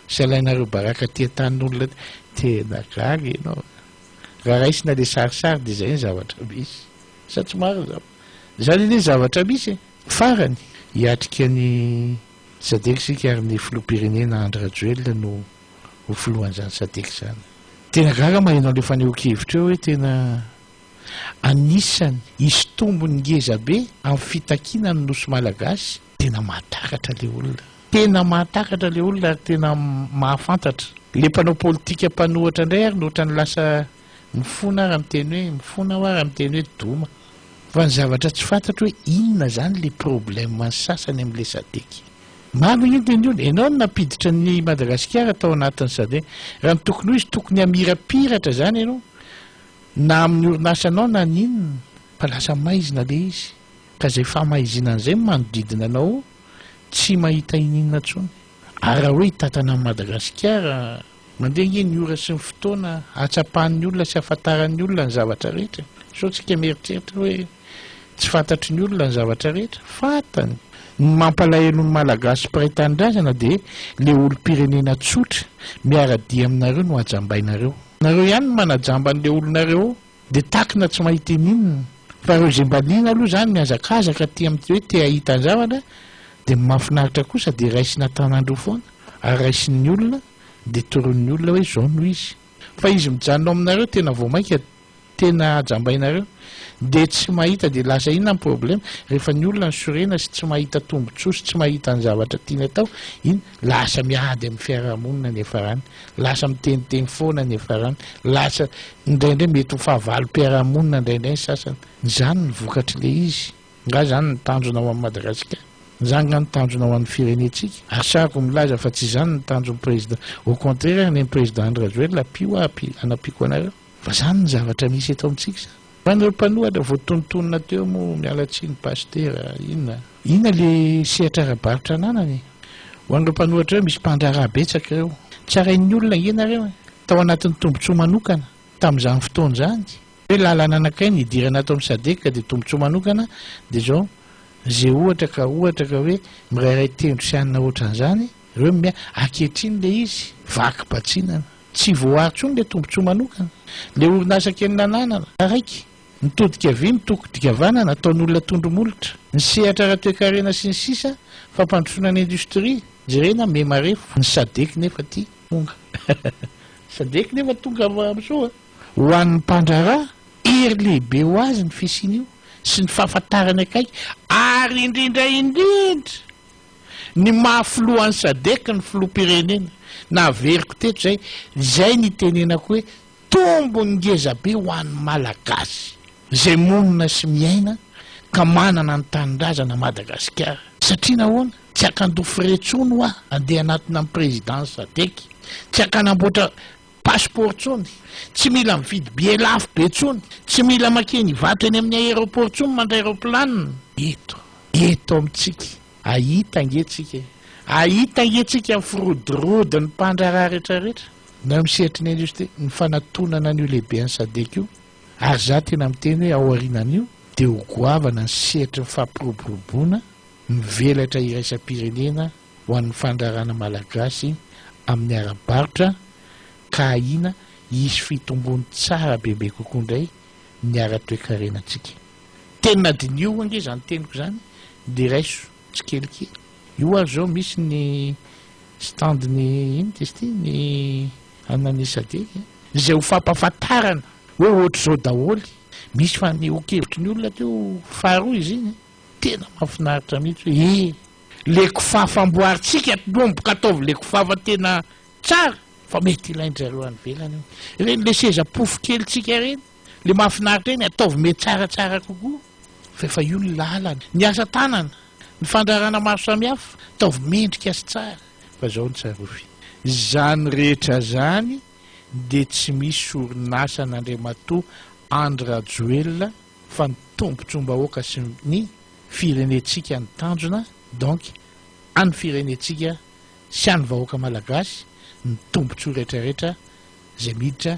sy alainareo baraka tia tanin'olona tena gaga ianao raha raisina le sarisary de zay ny zavatra misy sa tsy maro zany le zavatra misy farany hiatrika ny SADC sika ary ny filoham-pirenena Andry Rajoelina no ho filohan'izany SADC zany. Tena gaga mahainao le fanehoan-kevitra eo hoe tena anisany isy tombony ngeza be amin'ny fitakiana ny nosy malagasy. Tena mahatakatra le olona, tena mahatakatra le olona ary tena mahafantatra le mpanao politika mpanohatra indray ary nohatra ny lasa mifona ary miteny hoe mifona ary miteny hoe doma fa ny zavatra tsy fantatra hoe inona zany le problème ny sasany amin'le SADC. Maro iny teny io ianao no napiditra ny Madagasikara tao anatin'ny SADC raha ny tokony izy tokony amirapiratra zany ianao na amin'ny orinasanao na ninona fa lasa maizina le izy ka zay famaizinana izay manodidina anao tsy mahita ininona tsony ary raha hoe hitatana amin'ny Madagasikara mandeha nge ny ora sy ny fotoana atsapahan'ny olona sy afantaran'ny olona ny zavatra rehetra so tsika mieritreritra hoe tsy fantatry ny olona ny zavatra rehetra fantany ny mampalahelo ny malagasy piray-tanindrazana de le olom-pirenena tsotra miara-dia aminareo no ajambainareo nareo ihany no manajamba an'le olonareo de takina tsy mahita ininona fa reo zay mba liana aloha zany miazakazaka ty amin'ny hoe te ahita ny zavatra de mahafinaritra kosa de raisina tanandro foana ary raisin'ny olona de toron'ny olona hoe zao no izy fa izy mijanona aminareo tena vao mainka tena ajambainareo de tsy mahita de lasa inona ny problème rehefa ny olona ny sorena sy tsy mahita tombontsoa sy tsy mahita ny zavatra tiany atao iny lasa miady amin'ny fiarahamonina ny efarany lasa miteniteny foana ny efarany lasa indraindray mety ho fahavalo-piarahamonina indraindray ny sasany zany ny vokatry le izy nga zany ny tanjonao amin'ny Madagasikara zany nga ny tanjonao amin'ny firenetsika ary sariko milaza fa tsy zany ny tanjon'ny président au contraire ny président Andry Rajoelina pio anapiko anareo fa zany ny zavatra misy eto amintsika zany fanireo mpanohatra voatonontonona teo moa mialatsiny pasteur inona le sehatra ara-barotra ananany ho an'ireo mpanohatra eo misy mpandraraha betsaka ireo tsy arain'ny olona ngenareo tao anatin'ny tombotsoa manokana tamin'izany fotoana zany hoe lalana anakay ny idirana ato amin'ny SADC de tombotsoa manokana de zao zay ohatra ka hoe mirairay tendro sy anina ohatran'izany ireo akehitriny le izy vaky batsinana tsy voaharitsony le tombotsoa manokana le orinasa kely nananana araiky nitodika vy mitodika vanana ataon'olona tondromolotra ny sehatra ara-toekarena sy ny sisa fampandrosoana ny indostria jerena memarefo ny SADC nefa ty tonga SADC nefa tonga amin'izao ho an'ny mpandraraha ery lehibe ho azy ny fisin'io sy ny fahafantarany akaiky ary indrindra ny mahafilohan'ny SADC ny filoham-pirenena na veriko teto zay nitenenako hoe tombony ngeza be ho an'ny malagasy zay monina sy miaina ka manana ny tanindrazana Madagasikara satria nahoana tsy akandofiretsony ho andeha anatina amin'ny présidence SADC tsy akanamboatra passeport tsony tsy mila mividy billet lafo be tsony tsy mila makeny vatra eny amin'ny aéroport tsony mandray aeroplanina eto amintsika ahita ngetsika ny firodirody ny mpandraraha rehetrarehetra na misehatry ny industrie ny fanatonana an'io lehibe ny SADC io ary za tena miteny hoe ao aorianan'io de ho goavana ny sehatry ny fampiroboroboana mivelatra iraisam-pirenena ho an'ny fandrarana malagasy amin'ny ara-barotra ka ahina isy fitombony tsara bebe kokoa indray ny ara-toekarenantsika. Tena dinio ange zany teniko zany de raiso tsikelikely. Io ary zao misy ny standny ino testy ny ananisateka zay ho fampafatarana hoe ohatr' zao daholy. Misy fa ny okevitry ny olona teo faharoa izy iny tena mahafinaritra mihitsy hoe le kofafa amboaritsika nomboka ataovy le kofafa tena tsara fa mety ilaindrareo any velany io reny le seza pofo kelytsika reny le mahafinaritra eny ataovy mety tsaratsara kokoa fa io ny lalana ny asa tanana ny fandrarana maro samihafa ataovy mendrika sy tsara fa zao ny tsarofy zany rehetra zany de tsy misy orinasa n'Andriamatoa Andrajoelina fa ny tombontsom-bahoaka sy ny firenetsika ny tanjona. Donc any firenetsika sy any vahoaka malagasy ny tombontsoa rehetrarehetra zay miditra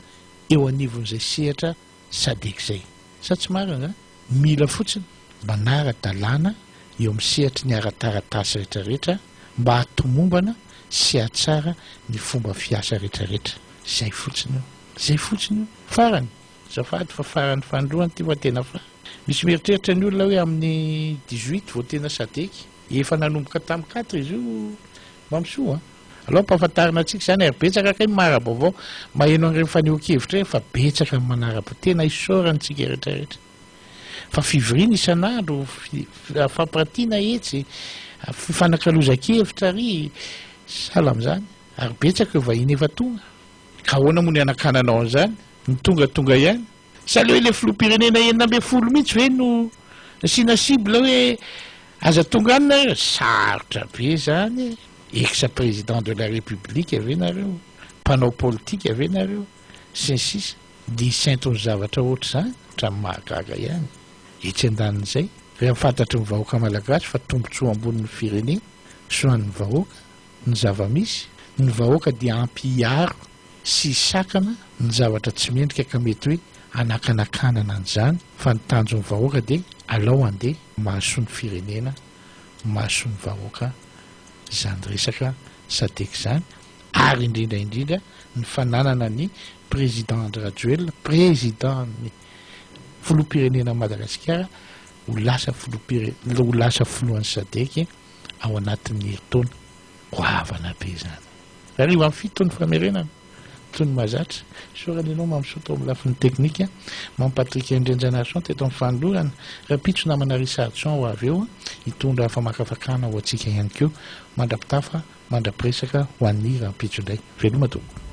eo anivon'izay sehatra sadek zay sa tsy marina mila fotsiny manara-dalàna eo amin'ny sehatry ny ara-taratasy rehetrarehetra mba hatomombana sy hatsara ny fomba fiasa rehetrarehetra. Zay fotsiny farany zafady fa farany fandroany ty fa tena fa misy mieritreritra ny olona hoe amin'ny 18 vao tena sadeky efa nanomboka tamin'ny 4 izy io mamsoa aloha mpahafantarina atsika zany ary betsaka kay marabo avao maheno an'ireny faneho-kevitra fa betsaka ny manarabo tena isorantsika rehetrarehetra fa fivoriana isan'andro fampirantiana etsy fifanakaloza-kevitra ry sala amin'izany ary betsaka eo vahiny efa tonga ka ahoana moa ny anakananao an'izany ny tonga ihany sa le hoe le filoham-pirenena 9 mihitsy hoe no sina cible hoe aza tonga any nareo sarotra be zany ex-président de la république ave nareo mpanao politique ave nareo sy ny sisa de saintony zavatra ohatr' zany hatramin'ny mahagaga ihany etsy andanin'izay rehefa fantatry ny vahoaka malagasy fa tombontsoa ambonin'ny firenena soan'ny vahoaka ny zava-misy ny vahoaka dia ampiaro sy sakana ny zavatra tsy mendrika ka mety hoe anakanakanana an'izany fa ny tanjon'ny vahoaka de alao andeha mahasoa ny firenena mahasoa ny vahoaka zany resaka sadek zany ary indrindra ny fananana ny président Andrajoelina président ny filoham-pirenena Madagasikara ho lasa filohan'ny sadeky ao anatin'ny herintaona goavana be zany arivo amin'ny fitony famerenana tony mahazatra sorany ianao mampisoto amin'ny lafiny teknika mampatrika indrenjanason teto amin'ny fanolorana rapitso namana Richardson ho avy eo hitondra famakafakana ho atsika ihany keo mandrapitafa mandrapresaka ho an'ny rampitso indray veloma tompoko.